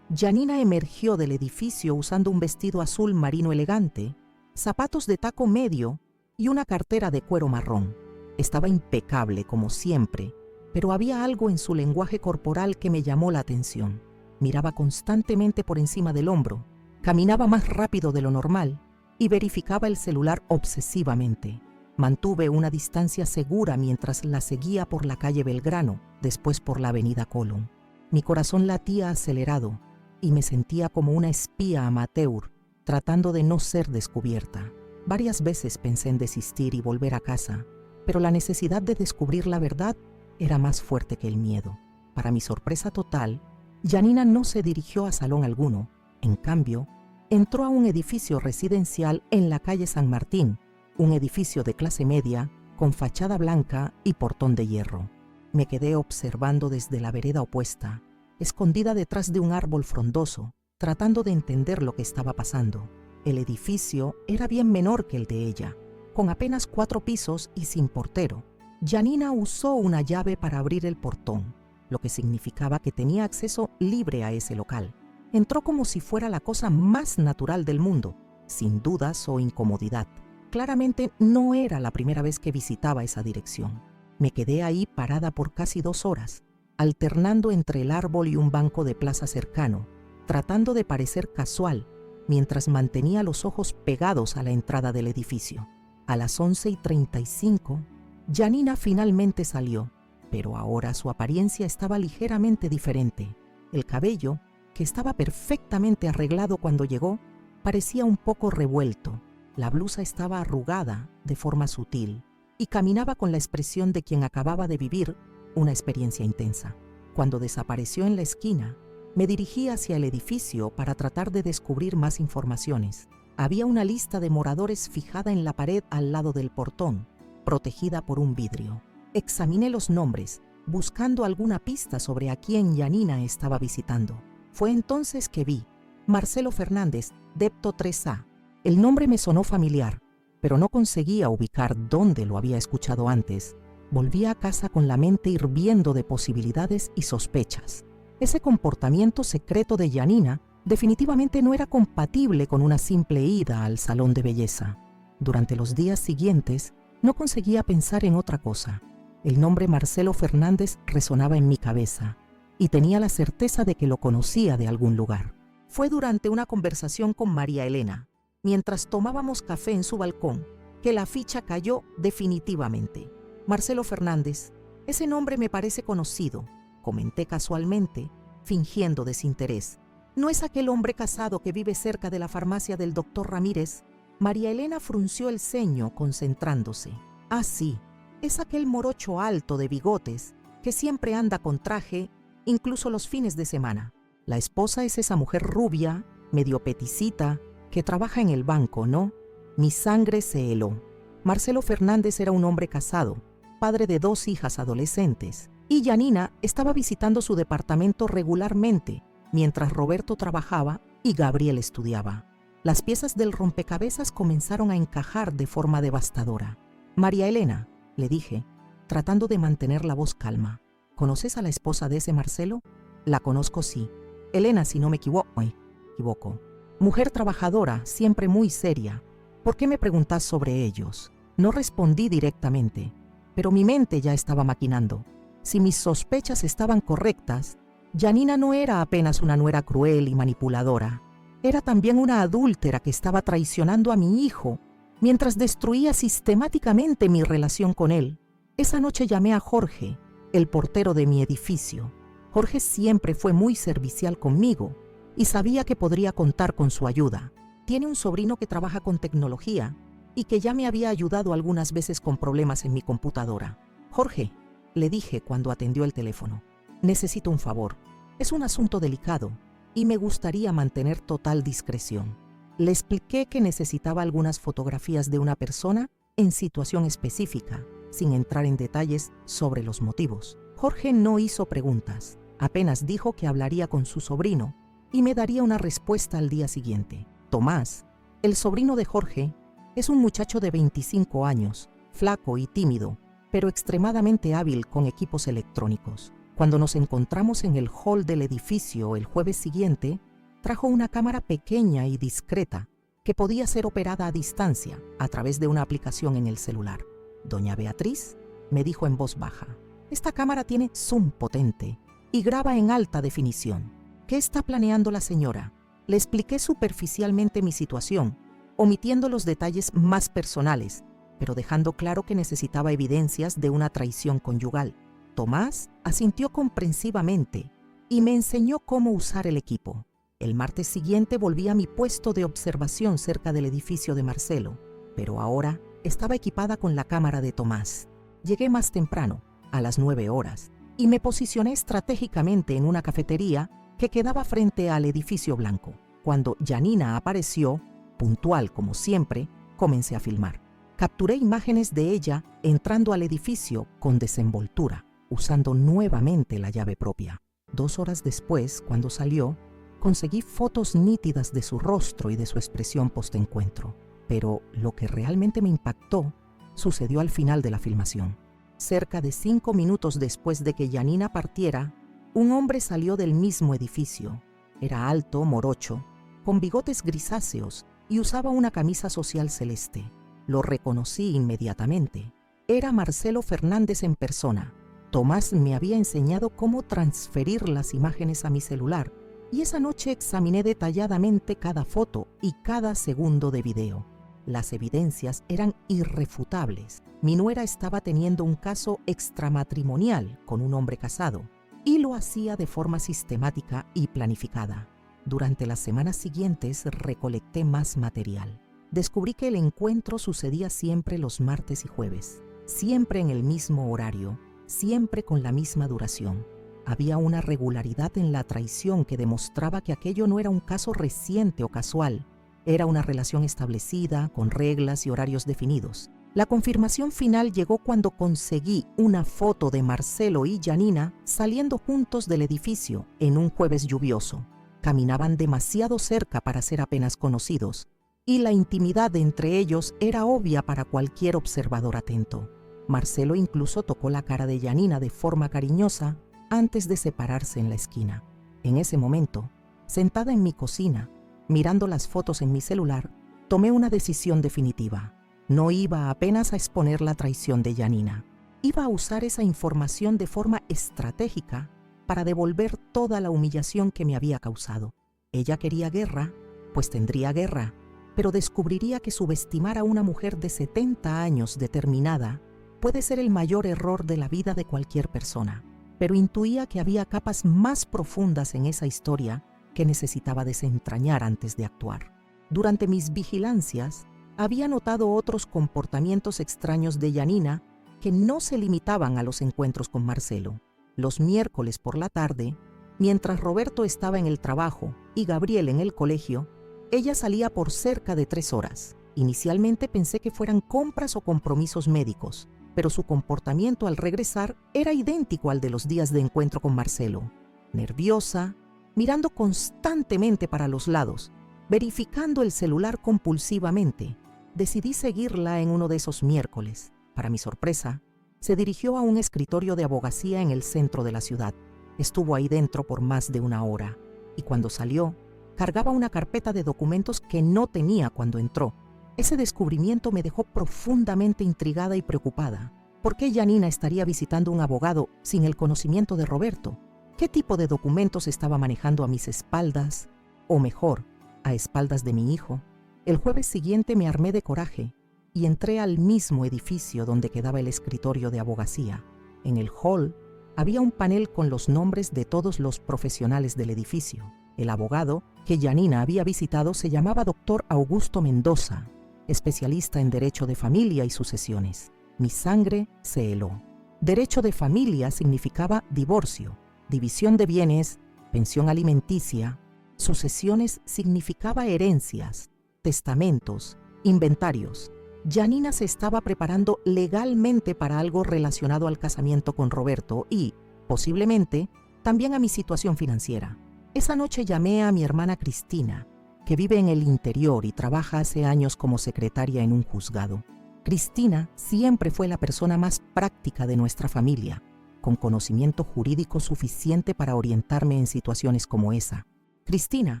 Speaker 1: Janina emergió del edificio usando un vestido azul marino elegante, zapatos de taco medio y una cartera de cuero marrón. Estaba impecable como siempre, pero había algo en su lenguaje corporal que me llamó la atención. Miraba constantemente por encima del hombro, caminaba más rápido de lo normal y verificaba el celular obsesivamente. Mantuve una distancia segura mientras la seguía por la calle Belgrano, después por la avenida Colón. Mi corazón latía acelerado y me sentía como una espía amateur, tratando de no ser descubierta. Varias veces pensé en desistir y volver a casa, pero la necesidad de descubrir la verdad era más fuerte que el miedo. Para mi sorpresa total, Janina no se dirigió a salón alguno. En cambio, entró a un edificio residencial en la calle San Martín, un edificio de clase media con fachada blanca y portón de hierro. Me quedé observando desde la vereda opuesta, escondida detrás de un árbol frondoso, tratando de entender lo que estaba pasando. El edificio era bien menor que el de ella, con apenas 4 pisos y sin portero. Janina usó una llave para abrir el portón, lo que significaba que tenía acceso libre a ese local. Entró como si fuera la cosa más natural del mundo, sin dudas o incomodidad. Claramente no era la primera vez que visitaba esa dirección. Me quedé ahí parada por casi 2 horas, alternando entre el árbol y un banco de plaza cercano, tratando de parecer casual, mientras mantenía los ojos pegados a la entrada del edificio. A las 11:35, Janina finalmente salió, pero ahora su apariencia estaba ligeramente diferente. El cabello, que estaba perfectamente arreglado cuando llegó, parecía un poco revuelto. La blusa estaba arrugada de forma sutil y caminaba con la expresión de quien acababa de vivir una experiencia intensa. Cuando desapareció en la esquina, me dirigí hacia el edificio para tratar de descubrir más informaciones. Había una lista de moradores fijada en la pared al lado del portón, protegida por un vidrio. Examiné los nombres, buscando alguna pista sobre a quién Janina estaba visitando. Fue entonces que vi Marcelo Fernández, Depto 3A. El nombre me sonó familiar, pero no conseguía ubicar dónde lo había escuchado antes. Volví a casa con la mente hirviendo de posibilidades y sospechas. Ese comportamiento secreto de Janina definitivamente no era compatible con una simple ida al salón de belleza. Durante los días siguientes, no conseguía pensar en otra cosa. El nombre Marcelo Fernández resonaba en mi cabeza y tenía la certeza de que lo conocía de algún lugar. Fue durante una conversación con María Elena, mientras tomábamos café en su balcón, que la ficha cayó definitivamente. Marcelo Fernández, ese nombre me parece conocido, comenté casualmente, fingiendo desinterés. ¿No es aquel hombre casado que vive cerca de la farmacia del doctor Ramírez? María Elena frunció el ceño, concentrándose. Ah, sí, es aquel morocho alto de bigotes que siempre anda con traje, incluso los fines de semana. La esposa es esa mujer rubia, medio peticita, que trabaja en el banco, ¿no? Mi sangre se heló. Marcelo Fernández era un hombre casado, padre de 2 hijas adolescentes, y Janina estaba visitando su departamento regularmente, mientras Roberto trabajaba y Gabriel estudiaba. Las piezas del rompecabezas comenzaron a encajar de forma devastadora. María Elena, le dije, tratando de mantener la voz calma, ¿conoces a la esposa de ese Marcelo? La conozco, sí. Elena, si no me equivoco. Mujer trabajadora, siempre muy seria. ¿Por qué me preguntas sobre ellos? No respondí directamente, pero mi mente ya estaba maquinando. Si mis sospechas estaban correctas, Janina no era apenas una nuera cruel y manipuladora. Era también una adúltera que estaba traicionando a mi hijo, mientras destruía sistemáticamente mi relación con él. Esa noche llamé a Jorge, el portero de mi edificio. Jorge siempre fue muy servicial conmigo y sabía que podría contar con su ayuda. Tiene un sobrino que trabaja con tecnología y que ya me había ayudado algunas veces con problemas en mi computadora. Jorge, le dije cuando atendió el teléfono, necesito un favor. Es un asunto delicado y me gustaría mantener total discreción. Le expliqué que necesitaba algunas fotografías de una persona en situación específica, sin entrar en detalles sobre los motivos. Jorge no hizo preguntas, apenas dijo que hablaría con su sobrino y me daría una respuesta al día siguiente. Tomás, el sobrino de Jorge, es un muchacho de 25 años, flaco y tímido, pero extremadamente hábil con equipos electrónicos. Cuando nos encontramos en el hall del edificio el jueves siguiente, trajo una cámara pequeña y discreta que podía ser operada a distancia a través de una aplicación en el celular. «Doña Beatriz», me dijo en voz baja, Esta cámara tiene zoom potente y graba en alta definición. ¿Qué está planeando la señora? Le expliqué superficialmente mi situación, omitiendo los detalles más personales, pero dejando claro que necesitaba evidencias de una traición conyugal. Tomás asintió comprensivamente y me enseñó cómo usar el equipo. El martes siguiente volví a mi puesto de observación cerca del edificio de Marcelo, pero ahora estaba equipada con la cámara de Tomás. Llegué más temprano, a las 9 horas, y me posicioné estratégicamente en una cafetería que quedaba frente al edificio blanco. Cuando Janina apareció, puntual como siempre, comencé a filmar. Capturé imágenes de ella entrando al edificio con desenvoltura, usando nuevamente la llave propia. 2 horas después, cuando salió, conseguí fotos nítidas de su rostro y de su expresión postencuentro. Pero lo que realmente me impactó sucedió al final de la filmación. Cerca de 5 minutos después de que Janina partiera, un hombre salió del mismo edificio. Era alto, morocho, con bigotes grisáceos y usaba una camisa social celeste. Lo reconocí inmediatamente. Era Marcelo Fernández en persona. Tomás me había enseñado cómo transferir las imágenes a mi celular y esa noche examiné detalladamente cada foto y cada segundo de video. Las evidencias eran irrefutables. Mi nuera estaba teniendo un caso extramatrimonial con un hombre casado y lo hacía de forma sistemática y planificada. Durante las semanas siguientes recolecté más material. Descubrí que el encuentro sucedía siempre los martes y jueves, siempre en el mismo horario, siempre con la misma duración. Había una regularidad en la traición que demostraba que aquello no era un caso reciente o casual. Era una relación establecida, con reglas y horarios definidos. La confirmación final llegó cuando conseguí una foto de Marcelo y Janina saliendo juntos del edificio en un jueves lluvioso. Caminaban demasiado cerca para ser apenas conocidos, y la intimidad entre ellos era obvia para cualquier observador atento. Marcelo incluso tocó la cara de Janina de forma cariñosa antes de separarse en la esquina. En ese momento, sentada en mi cocina, mirando las fotos en mi celular, tomé una decisión definitiva. No iba apenas a exponer la traición de Janina. Iba a usar esa información de forma estratégica para devolver toda la humillación que me había causado. Ella quería guerra, pues tendría guerra, pero descubriría que subestimar a una mujer de 70 años determinada puede ser el mayor error de la vida de cualquier persona. Pero intuía que había capas más profundas en esa historia que necesitaba desentrañar antes de actuar. Durante mis vigilancias, había notado otros comportamientos extraños de Janina que no se limitaban a los encuentros con Marcelo. Los miércoles por la tarde, mientras Roberto estaba en el trabajo y Gabriel en el colegio, ella salía por cerca de 3 horas. Inicialmente pensé que fueran compras o compromisos médicos, pero su comportamiento al regresar era idéntico al de los días de encuentro con Marcelo. Nerviosa, mirando constantemente para los lados, verificando el celular compulsivamente. Decidí seguirla en uno de esos miércoles. Para mi sorpresa, se dirigió a un escritorio de abogacía en el centro de la ciudad. Estuvo ahí dentro por más de 1 hora, y cuando salió, cargaba una carpeta de documentos que no tenía cuando entró. Ese descubrimiento me dejó profundamente intrigada y preocupada. ¿Por qué Janina estaría visitando un abogado sin el conocimiento de Roberto? ¿Qué tipo de documentos estaba manejando a mis espaldas? O mejor, a espaldas de mi hijo. El jueves siguiente me armé de coraje y entré al mismo edificio donde quedaba el escritorio de abogacía. En el hall había un panel con los nombres de todos los profesionales del edificio. El abogado que Janina había visitado se llamaba Dr. Augusto Mendoza, especialista en derecho de familia y sucesiones. Mi sangre se heló. Derecho de familia significaba divorcio, división de bienes, pensión alimenticia. Sucesiones significaba herencias, testamentos, inventarios. Janina se estaba preparando legalmente para algo relacionado al casamiento con Roberto y, posiblemente, también a mi situación financiera. Esa noche llamé a mi hermana Cristina, que vive en el interior y trabaja hace años como secretaria en un juzgado. Cristina siempre fue la persona más práctica de nuestra familia, con conocimiento jurídico suficiente para orientarme en situaciones como esa. Cristina,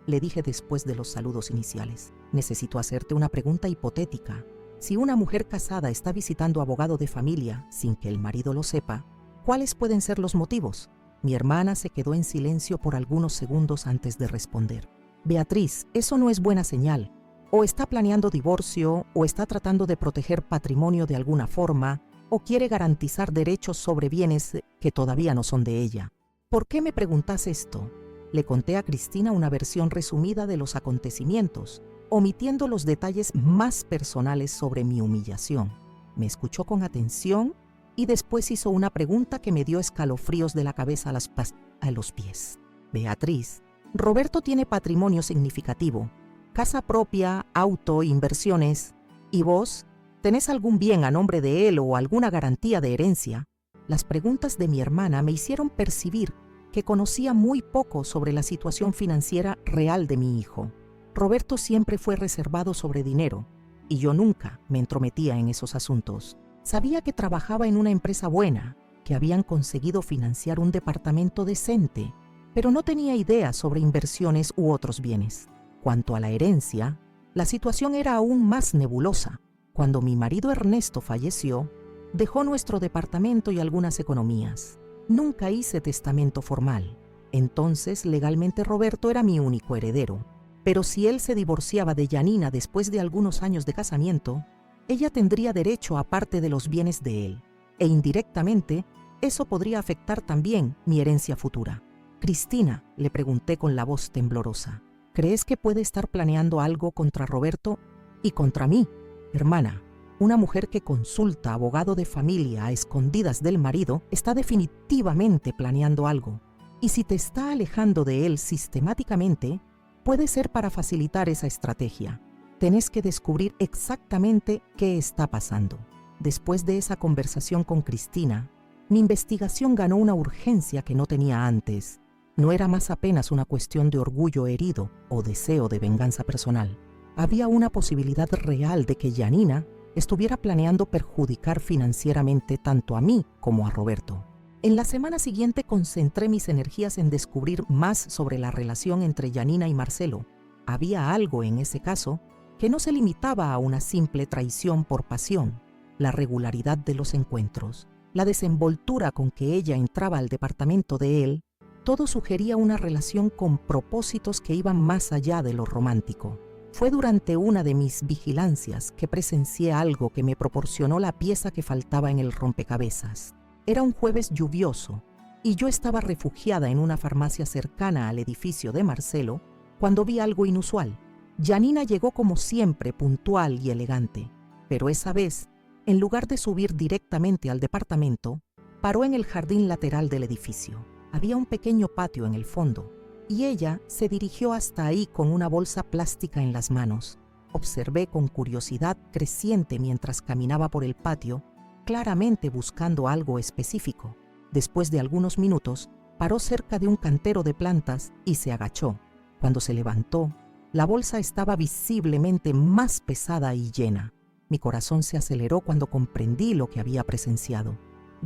Speaker 1: le dije después de los saludos iniciales, necesito hacerte una pregunta hipotética. Si una mujer casada está visitando abogado de familia sin que el marido lo sepa, ¿Cuáles pueden ser los motivos? Mi hermana se quedó en silencio por algunos segundos antes de responder. Beatriz, eso no es buena señal. O está planeando divorcio, o está tratando de proteger patrimonio de alguna forma, o quiere garantizar derechos sobre bienes que todavía no son de ella. ¿Por qué me preguntas esto? Le conté a Cristina una versión resumida de los acontecimientos, omitiendo los detalles más personales sobre mi humillación. Me escuchó con atención y después hizo una pregunta que me dio escalofríos de la cabeza a los pies. Beatriz, Roberto tiene patrimonio significativo, casa propia, auto, inversiones. ¿Y vos? ¿Tenés algún bien a nombre de él o alguna garantía de herencia? Las preguntas de mi hermana me hicieron percibir que conocía muy poco sobre la situación financiera real de mi hijo. Roberto siempre fue reservado sobre dinero, y yo nunca me entrometía en esos asuntos. Sabía que trabajaba en una empresa buena, que habían conseguido financiar un departamento decente, pero no tenía idea sobre inversiones u otros bienes. Cuanto a la herencia, la situación era aún más nebulosa. Cuando mi marido Ernesto falleció, dejó nuestro departamento y algunas economías. Nunca hice testamento formal. Entonces, legalmente Roberto era mi único heredero. Pero si él se divorciaba de Janina después de algunos años de casamiento, ella tendría derecho a parte de los bienes de él. E indirectamente, eso podría afectar también mi herencia futura. Cristina, le pregunté con la voz temblorosa, ¿crees que puede estar planeando algo contra Roberto y contra mí? Hermana, una mujer que consulta abogado de familia a escondidas del marido está definitivamente planeando algo. Y si te está alejando de él sistemáticamente, puede ser para facilitar esa estrategia. Tenés que descubrir exactamente qué está pasando. Después de esa conversación con Cristina, mi investigación ganó una urgencia que no tenía antes. No era más apenas una cuestión de orgullo herido o deseo de venganza personal. Había una posibilidad real de que Janina estuviera planeando perjudicar financieramente tanto a mí como a Roberto. En la semana siguiente concentré mis energías en descubrir más sobre la relación entre Janina y Marcelo. Había algo en ese caso que no se limitaba a una simple traición por pasión. La regularidad de los encuentros, la desenvoltura con que ella entraba al departamento de él, todo sugería una relación con propósitos que iban más allá de lo romántico. Fue durante una de mis vigilancias que presencié algo que me proporcionó la pieza que faltaba en el rompecabezas. Era un jueves lluvioso y yo estaba refugiada en una farmacia cercana al edificio de Marcelo cuando vi algo inusual. Janina llegó como siempre puntual y elegante, pero esa vez, en lugar de subir directamente al departamento, paró en el jardín lateral del edificio. Había un pequeño patio en el fondo, y ella se dirigió hasta ahí con una bolsa plástica en las manos. Observé con curiosidad creciente mientras caminaba por el patio, claramente buscando algo específico. Después de algunos minutos, paró cerca de un cantero de plantas y se agachó. Cuando se levantó, la bolsa estaba visiblemente más pesada y llena. Mi corazón se aceleró cuando comprendí lo que había presenciado.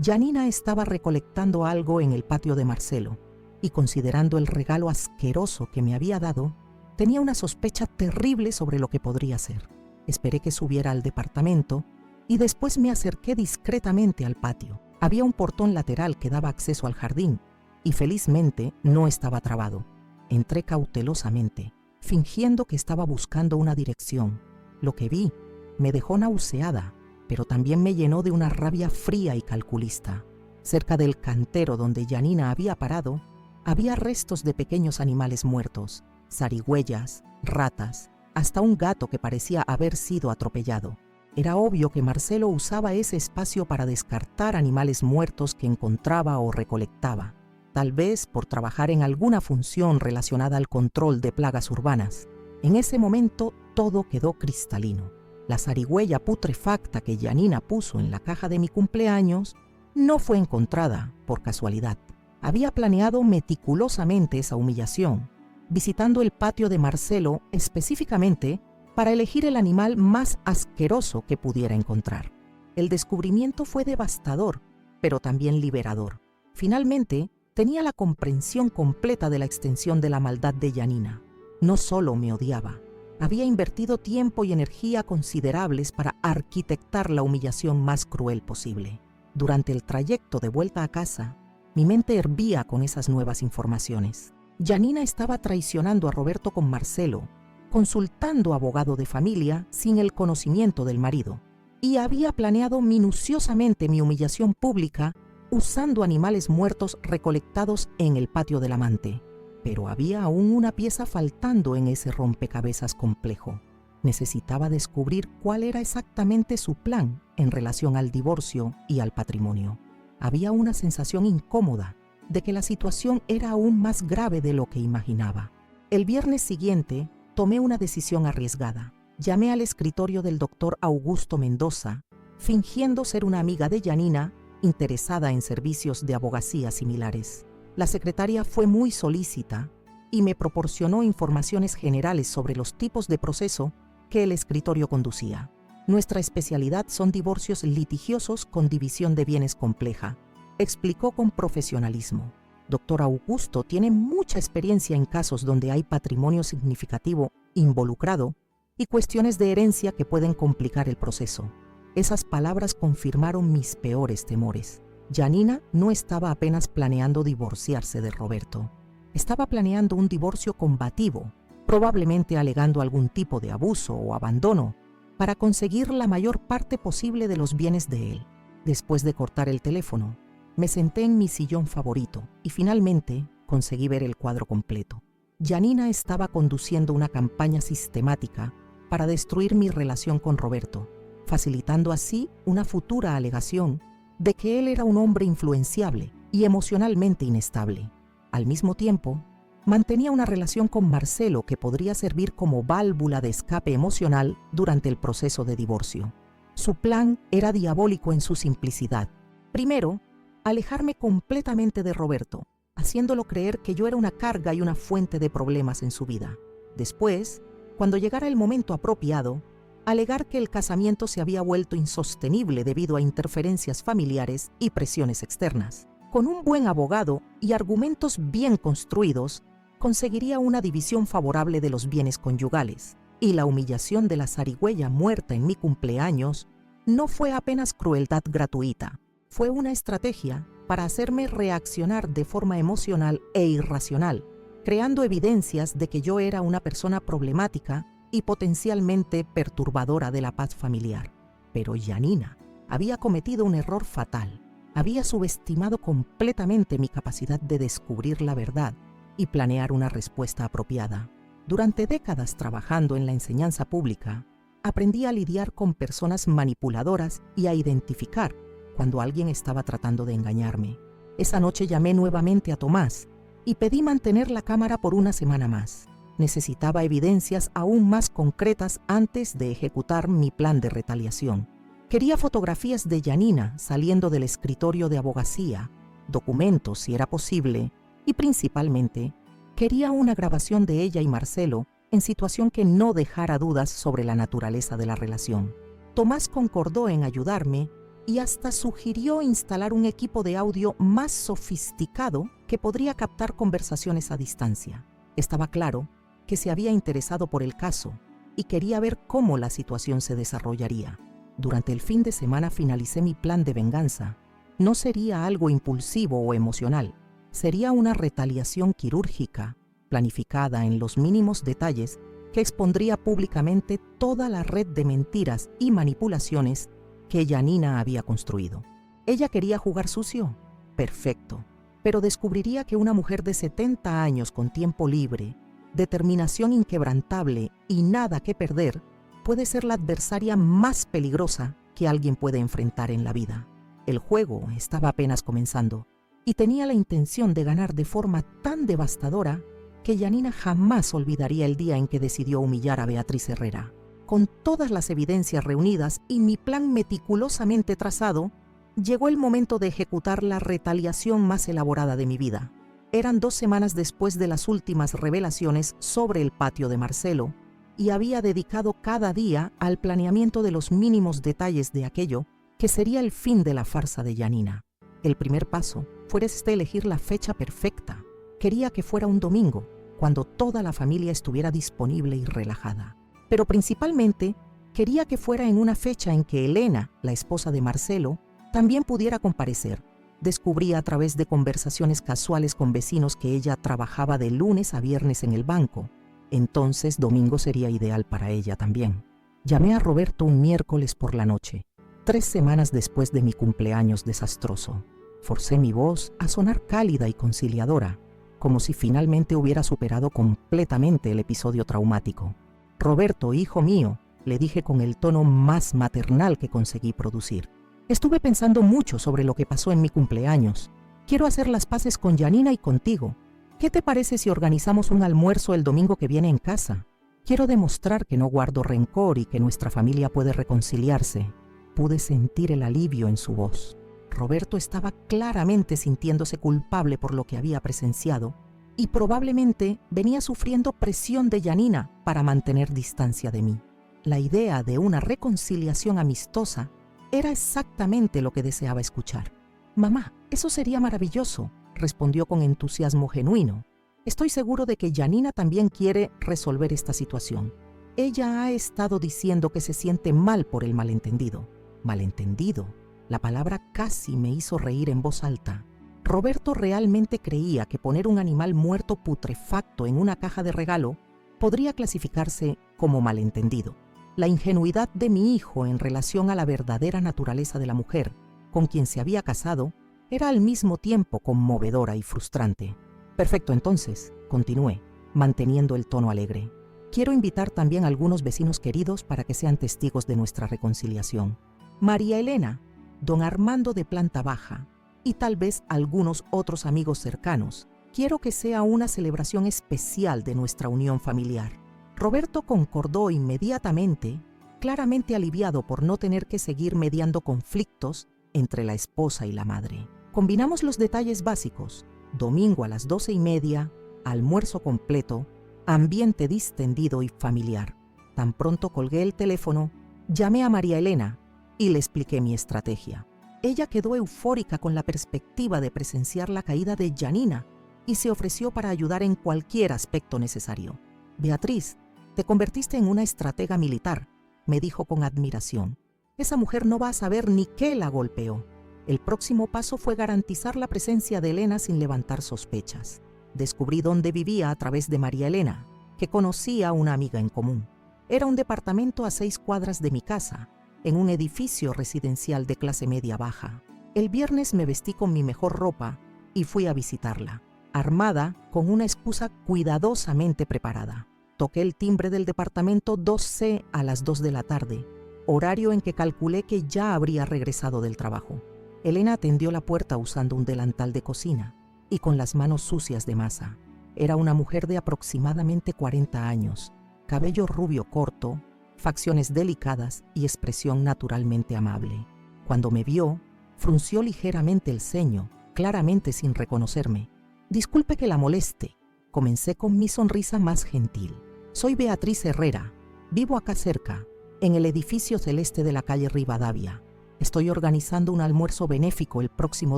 Speaker 1: Janina estaba recolectando algo en el patio de Marcelo, y considerando el regalo asqueroso que me había dado, tenía una sospecha terrible sobre lo que podría ser. Esperé que subiera al departamento y después me acerqué discretamente al patio. Había un portón lateral que daba acceso al jardín y felizmente no estaba trabado. Entré cautelosamente, fingiendo que estaba buscando una dirección. Lo que vi me dejó nauseada, pero también me llenó de una rabia fría y calculista. Cerca del cantero donde Janina había parado, había restos de pequeños animales muertos, zarigüeyas, ratas, hasta un gato que parecía haber sido atropellado. Era obvio que Marcelo usaba ese espacio para descartar animales muertos que encontraba o recolectaba, tal vez por trabajar en alguna función relacionada al control de plagas urbanas. En ese momento todo quedó cristalino. La zarigüeya putrefacta que Janina puso en la caja de mi cumpleaños no fue encontrada por casualidad. Había planeado meticulosamente esa humillación, visitando el patio de Marcelo específicamente para elegir el animal más asqueroso que pudiera encontrar. El descubrimiento fue devastador, pero también liberador. Finalmente, tenía la comprensión completa de la extensión de la maldad de Janina. No solo me odiaba, había invertido tiempo y energía considerables para arquitectar la humillación más cruel posible. Durante el trayecto de vuelta a casa, mi mente hervía con esas nuevas informaciones. Janina estaba traicionando a Roberto con Marcelo, consultando abogado de familia sin el conocimiento del marido, y había planeado minuciosamente mi humillación pública usando animales muertos recolectados en el patio del amante. Pero había aún una pieza faltando en ese rompecabezas complejo. Necesitaba descubrir cuál era exactamente su plan en relación al divorcio y al patrimonio. Había una sensación incómoda de que la situación era aún más grave de lo que imaginaba. El viernes siguiente tomé una decisión arriesgada. Llamé al escritorio del doctor Augusto Mendoza, fingiendo ser una amiga de Janina interesada en servicios de abogacía similares. La secretaria fue muy solícita y me proporcionó informaciones generales sobre los tipos de proceso que el escritorio conducía. Nuestra especialidad son divorcios litigiosos con división de bienes compleja, explicó con profesionalismo. Doctor Augusto tiene mucha experiencia en casos donde hay patrimonio significativo involucrado y cuestiones de herencia que pueden complicar el proceso. Esas palabras confirmaron mis peores temores. Janina no estaba apenas planeando divorciarse de Roberto. Estaba planeando un divorcio combativo, probablemente alegando algún tipo de abuso o abandono para conseguir la mayor parte posible de los bienes de él. Después de cortar el teléfono, me senté en mi sillón favorito y finalmente conseguí ver el cuadro completo. Janina estaba conduciendo una campaña sistemática para destruir mi relación con Roberto, facilitando así una futura alegación de que él era un hombre influenciable y emocionalmente inestable. Al mismo tiempo, mantenía una relación con Marcelo que podría servir como válvula de escape emocional durante el proceso de divorcio. Su plan era diabólico en su simplicidad. Primero, alejarme completamente de Roberto, haciéndolo creer que yo era una carga y una fuente de problemas en su vida. Después, cuando llegara el momento apropiado, alegar que el casamiento se había vuelto insostenible debido a interferencias familiares y presiones externas. Con un buen abogado y argumentos bien construidos, conseguiría una división favorable de los bienes conyugales, y la humillación de la zarigüeya muerta en mi cumpleaños no fue apenas crueldad gratuita, fue una estrategia para hacerme reaccionar de forma emocional e irracional, creando evidencias de que yo era una persona problemática y potencialmente perturbadora de la paz familiar. Pero Janina había cometido un error fatal. Había subestimado completamente mi capacidad de descubrir la verdad y planear una respuesta apropiada. Durante décadas trabajando en la enseñanza pública, aprendí a lidiar con personas manipuladoras y a identificar cuando alguien estaba tratando de engañarme. Esa noche llamé nuevamente a Tomás y pedí mantener la cámara por una semana más. Necesitaba evidencias aún más concretas antes de ejecutar mi plan de retaliación. Quería fotografías de Janina saliendo del escritorio de abogacía, documentos si era posible, y principalmente, quería una grabación de ella y Marcelo en situación que no dejara dudas sobre la naturaleza de la relación. Tomás concordó en ayudarme y hasta sugirió instalar un equipo de audio más sofisticado que podría captar conversaciones a distancia. Estaba claro que se había interesado por el caso y quería ver cómo la situación se desarrollaría. Durante el fin de semana finalicé mi plan de venganza. No sería algo impulsivo o emocional, sería una retaliación quirúrgica, planificada en los mínimos detalles, que expondría públicamente toda la red de mentiras y manipulaciones que Janina había construido. ¿Ella quería jugar sucio? Perfecto. Pero descubriría que una mujer de 70 años con tiempo libre, determinación inquebrantable y nada que perder, puede ser la adversaria más peligrosa que alguien puede enfrentar en la vida. El juego estaba apenas comenzando y tenía la intención de ganar de forma tan devastadora que Janina jamás olvidaría el día en que decidió humillar a Beatriz Herrera. Con todas las evidencias reunidas y mi plan meticulosamente trazado, llegó el momento de ejecutar la retaliación más elaborada de mi vida. Eran 2 semanas después de las últimas revelaciones sobre el patio de Marcelo y había dedicado cada día al planeamiento de los mínimos detalles de aquello que sería el fin de la farsa de Janina. El primer paso fue elegir la fecha perfecta. Quería que fuera un domingo, cuando toda la familia estuviera disponible y relajada. Pero principalmente, quería que fuera en una fecha en que Elena, la esposa de Marcelo, también pudiera comparecer. Descubrí a través de conversaciones casuales con vecinos que ella trabajaba de lunes a viernes en el banco. Entonces, domingo sería ideal para ella también. Llamé a Roberto un miércoles por la noche, 3 semanas después de mi cumpleaños desastroso. Forcé mi voz a sonar cálida y conciliadora, como si finalmente hubiera superado completamente el episodio traumático. Roberto, hijo mío, le dije con el tono más maternal que conseguí producir. Estuve pensando mucho sobre lo que pasó en mi cumpleaños. Quiero hacer las paces con Janina y contigo. ¿Qué te parece si organizamos un almuerzo el domingo que viene en casa? Quiero demostrar que no guardo rencor y que nuestra familia puede reconciliarse. Pude sentir el alivio en su voz. Roberto estaba claramente sintiéndose culpable por lo que había presenciado y probablemente venía sufriendo presión de Janina para mantener distancia de mí. La idea de una reconciliación amistosa era exactamente lo que deseaba escuchar. «Mamá, eso sería maravilloso», respondió con entusiasmo genuino. «Estoy seguro de que Janina también quiere resolver esta situación. Ella ha estado diciendo que se siente mal por el malentendido». «Malentendido». La palabra casi me hizo reír en voz alta. Roberto realmente creía que poner un animal muerto putrefacto en una caja de regalo podría clasificarse como malentendido. La ingenuidad de mi hijo en relación a la verdadera naturaleza de la mujer con quien se había casado era al mismo tiempo conmovedora y frustrante. «Perfecto, entonces», continué, manteniendo el tono alegre. «Quiero invitar también a algunos vecinos queridos para que sean testigos de nuestra reconciliación. María Elena, don Armando de planta baja y tal vez algunos otros amigos cercanos. Quiero que sea una celebración especial de nuestra unión familiar». Roberto concordó inmediatamente, claramente aliviado por no tener que seguir mediando conflictos entre la esposa y la madre. Combinamos los detalles básicos: domingo a las 12:30, almuerzo completo, ambiente distendido y familiar. Tan pronto colgué el teléfono, llamé a María Elena y le expliqué mi estrategia. Ella quedó eufórica con la perspectiva de presenciar la caída de Janina y se ofreció para ayudar en cualquier aspecto necesario. «Beatriz, te convertiste en una estratega militar», me dijo con admiración. «Esa mujer no va a saber ni qué la golpeó». El próximo paso fue garantizar la presencia de Elena sin levantar sospechas. Descubrí dónde vivía a través de María Elena, que conocía a una amiga en común. Era un departamento a 6 cuadras de mi casa, en un edificio residencial de clase media baja. El viernes me vestí con mi mejor ropa y fui a visitarla, armada con una excusa cuidadosamente preparada. Toqué el timbre del departamento 2C a las 2 de la tarde, horario en que calculé que ya habría regresado del trabajo. Elena atendió la puerta usando un delantal de cocina y con las manos sucias de masa. Era una mujer de aproximadamente 40 años, cabello rubio corto, facciones delicadas y expresión naturalmente amable. Cuando me vio, frunció ligeramente el ceño, claramente sin reconocerme. «Disculpe que la moleste», comencé con mi sonrisa más gentil. «Soy Beatriz Herrera, vivo acá cerca, en el edificio celeste de la calle Rivadavia. Estoy organizando un almuerzo benéfico el próximo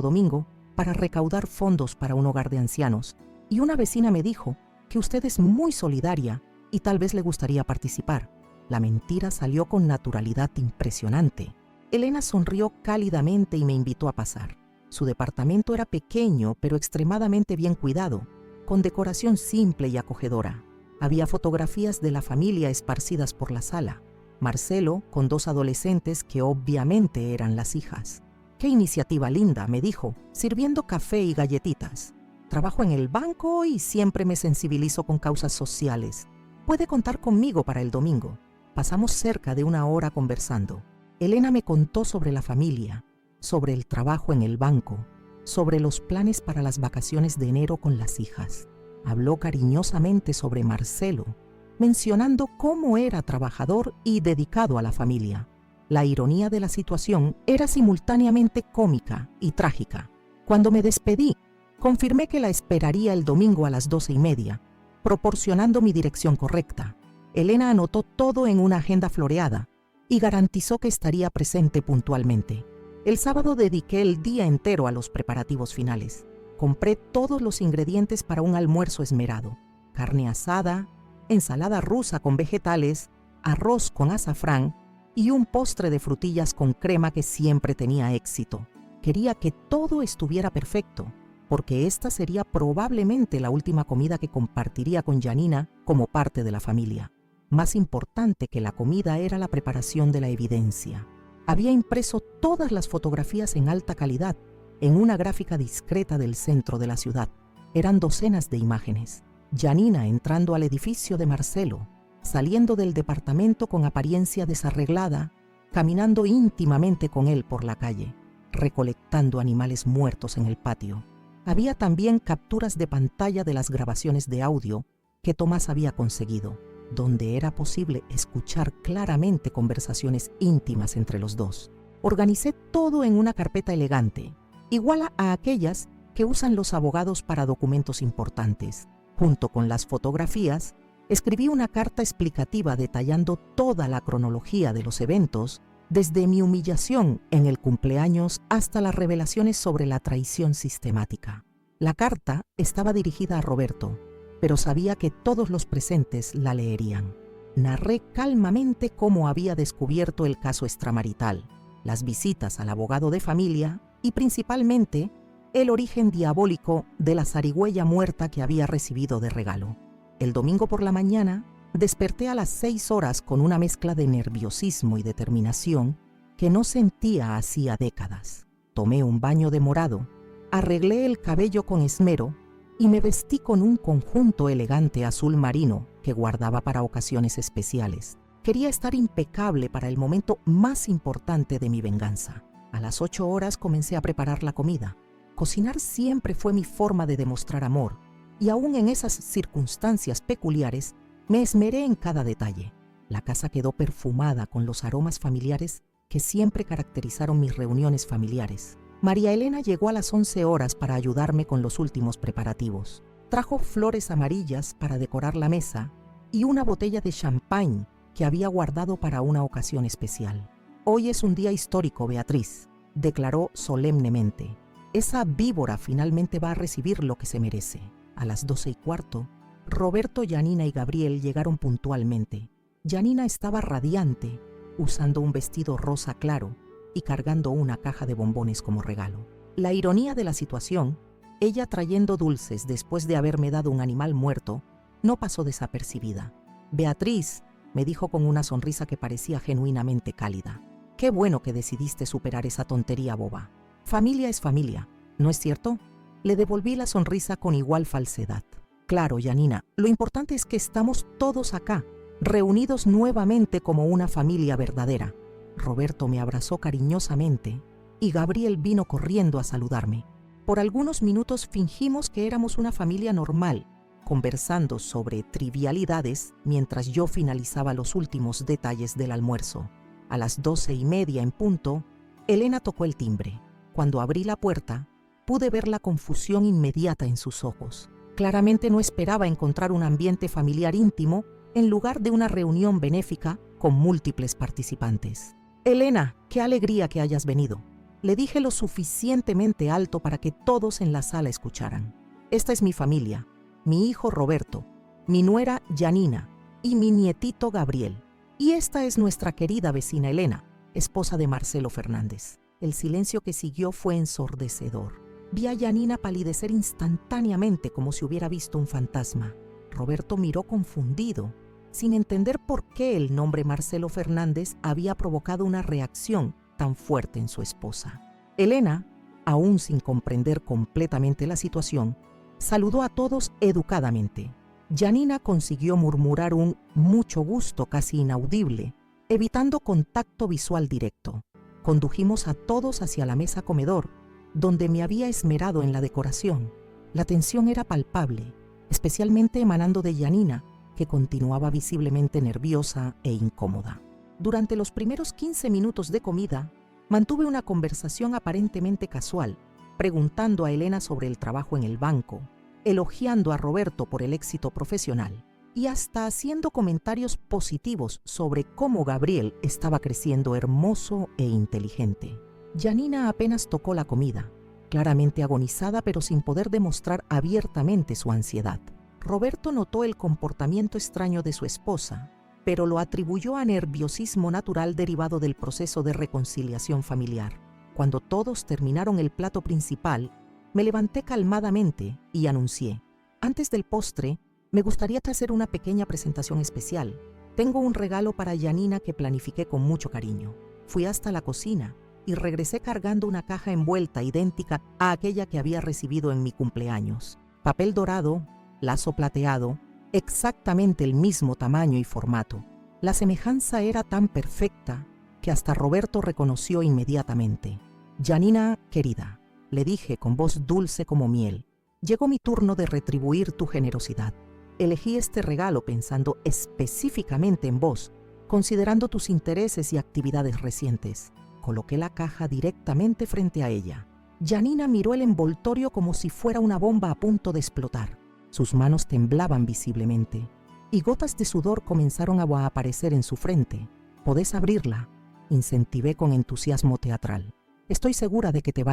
Speaker 1: domingo para recaudar fondos para un hogar de ancianos, y una vecina me dijo que usted es muy solidaria y tal vez le gustaría participar». La mentira salió con naturalidad impresionante. Elena sonrió cálidamente y me invitó a pasar. Su departamento era pequeño, pero extremadamente bien cuidado, con decoración simple y acogedora. Había fotografías de la familia esparcidas por la sala. Marcelo, con 2 adolescentes que obviamente eran las hijas. «Qué iniciativa linda», me dijo, sirviendo café y galletitas. «Trabajo en el banco y siempre me sensibilizo con causas sociales. Puede contar conmigo para el domingo». Pasamos cerca de 1 hora conversando. Elena me contó sobre la familia, sobre el trabajo en el banco, sobre los planes para las vacaciones de enero con las hijas. Habló cariñosamente sobre Marcelo, mencionando cómo era trabajador y dedicado a la familia. La ironía de la situación era simultáneamente cómica y trágica. Cuando me despedí, confirmé que la esperaría el domingo a las 12:30, proporcionando mi dirección correcta. Elena anotó todo en una agenda floreada y garantizó que estaría presente puntualmente. El sábado dediqué el día entero a los preparativos finales. Compré todos los ingredientes para un almuerzo esmerado: carne asada, ensalada rusa con vegetales, arroz con azafrán y un postre de frutillas con crema que siempre tenía éxito. Quería que todo estuviera perfecto, porque esta sería probablemente la última comida que compartiría con Janina como parte de la familia. Más importante que la comida era la preparación de la evidencia. Había impreso todas las fotografías en alta calidad en una gráfica discreta del centro de la ciudad. Eran docenas de imágenes. Janina entrando al edificio de Marcelo, saliendo del departamento con apariencia desarreglada, caminando íntimamente con él por la calle, recolectando animales muertos en el patio. Había también capturas de pantalla de las grabaciones de audio que Tomás había conseguido, donde era posible escuchar claramente conversaciones íntimas entre los dos. Organicé todo en una carpeta elegante, igual a aquellas que usan los abogados para documentos importantes. Junto con las fotografías, escribí una carta explicativa detallando toda la cronología de los eventos, desde mi humillación en el cumpleaños hasta las revelaciones sobre la traición sistemática. La carta estaba dirigida a Roberto, pero sabía que todos los presentes la leerían. Narré calmamente cómo había descubierto el caso extramarital, las visitas al abogado de familia y principalmente el origen diabólico de la zarigüeya muerta que había recibido de regalo. El domingo por la mañana desperté a las 6 horas con una mezcla de nerviosismo y determinación que no sentía hacía décadas. Tomé un baño de morado, arreglé el cabello con esmero y me vestí con un conjunto elegante azul marino que guardaba para ocasiones especiales. Quería estar impecable para el momento más importante de mi venganza. A las 8 horas comencé a preparar la comida. Cocinar siempre fue mi forma de demostrar amor, y aún en esas circunstancias peculiares, me esmeré en cada detalle. La casa quedó perfumada con los aromas familiares que siempre caracterizaron mis reuniones familiares. María Elena llegó a las 11 horas para ayudarme con los últimos preparativos. Trajo flores amarillas para decorar la mesa y una botella de champán que había guardado para una ocasión especial. «Hoy es un día histórico, Beatriz», declaró solemnemente. «Esa víbora finalmente va a recibir lo que se merece». A las 12:15, Roberto, Janina y Gabriel llegaron puntualmente. Janina estaba radiante, usando un vestido rosa claro y cargando una caja de bombones como regalo. La ironía de la situación, ella trayendo dulces después de haberme dado un animal muerto, no pasó desapercibida. «Beatriz», me dijo con una sonrisa que parecía genuinamente cálida, «qué bueno que decidiste superar esa tontería boba. Familia es familia, ¿no es cierto?». Le devolví la sonrisa con igual falsedad. «Claro, Janina, lo importante es que estamos todos acá, reunidos nuevamente como una familia verdadera». Roberto me abrazó cariñosamente y Gabriel vino corriendo a saludarme. Por algunos minutos fingimos que éramos una familia normal, conversando sobre trivialidades mientras yo finalizaba los últimos detalles del almuerzo. A las 12:30 en punto, Elena tocó el timbre. Cuando abrí la puerta, pude ver la confusión inmediata en sus ojos. Claramente no esperaba encontrar un ambiente familiar íntimo en lugar de una reunión benéfica con múltiples participantes. «Elena, qué alegría que hayas venido», le dije lo suficientemente alto para que todos en la sala escucharan. «Esta es mi familia, mi hijo Roberto, mi nuera Janina y mi nietito Gabriel. Y esta es nuestra querida vecina Elena, esposa de Marcelo Fernández». El silencio que siguió fue ensordecedor. Vi a Janina palidecer instantáneamente como si hubiera visto un fantasma. Roberto miró confundido, sin entender por qué el nombre Marcelo Fernández había provocado una reacción tan fuerte en su esposa. Elena, aún sin comprender completamente la situación, saludó a todos educadamente. Janina consiguió murmurar un «mucho gusto» casi inaudible, evitando contacto visual directo. Condujimos a todos hacia la mesa comedor, donde me había esmerado en la decoración. La tensión era palpable, especialmente emanando de Janina, que continuaba visiblemente nerviosa e incómoda. Durante los primeros 15 minutos de comida, mantuve una conversación aparentemente casual, preguntando a Elena sobre el trabajo en el banco, elogiando a Roberto por el éxito profesional y hasta haciendo comentarios positivos sobre cómo Gabriel estaba creciendo hermoso e inteligente. Janina apenas tocó la comida, claramente agonizada pero sin poder demostrar abiertamente su ansiedad. Roberto notó el comportamiento extraño de su esposa pero lo atribuyó a nerviosismo natural derivado del proceso de reconciliación familiar. Cuando todos terminaron el plato principal, me levanté calmadamente y anuncié: antes del postre, me gustaría hacer una pequeña presentación especial. Tengo un regalo para Janina que planifiqué con mucho cariño. Fui hasta la cocina y regresé cargando una caja envuelta idéntica a aquella que había recibido en mi cumpleaños. Papel dorado, lazo plateado, exactamente el mismo tamaño y formato. La semejanza era tan perfecta que hasta Roberto reconoció inmediatamente. Janina, querida, le dije con voz dulce como miel, llegó mi turno de retribuir tu generosidad. Elegí este regalo pensando específicamente en vos, considerando tus intereses y actividades recientes. Coloqué la caja directamente frente a ella. Janina miró el envoltorio como si fuera una bomba a punto de explotar. Sus manos temblaban visiblemente y gotas de sudor comenzaron a aparecer en su frente. «¿Podés abrirla?», incentivé con entusiasmo teatral. «Estoy segura de que te va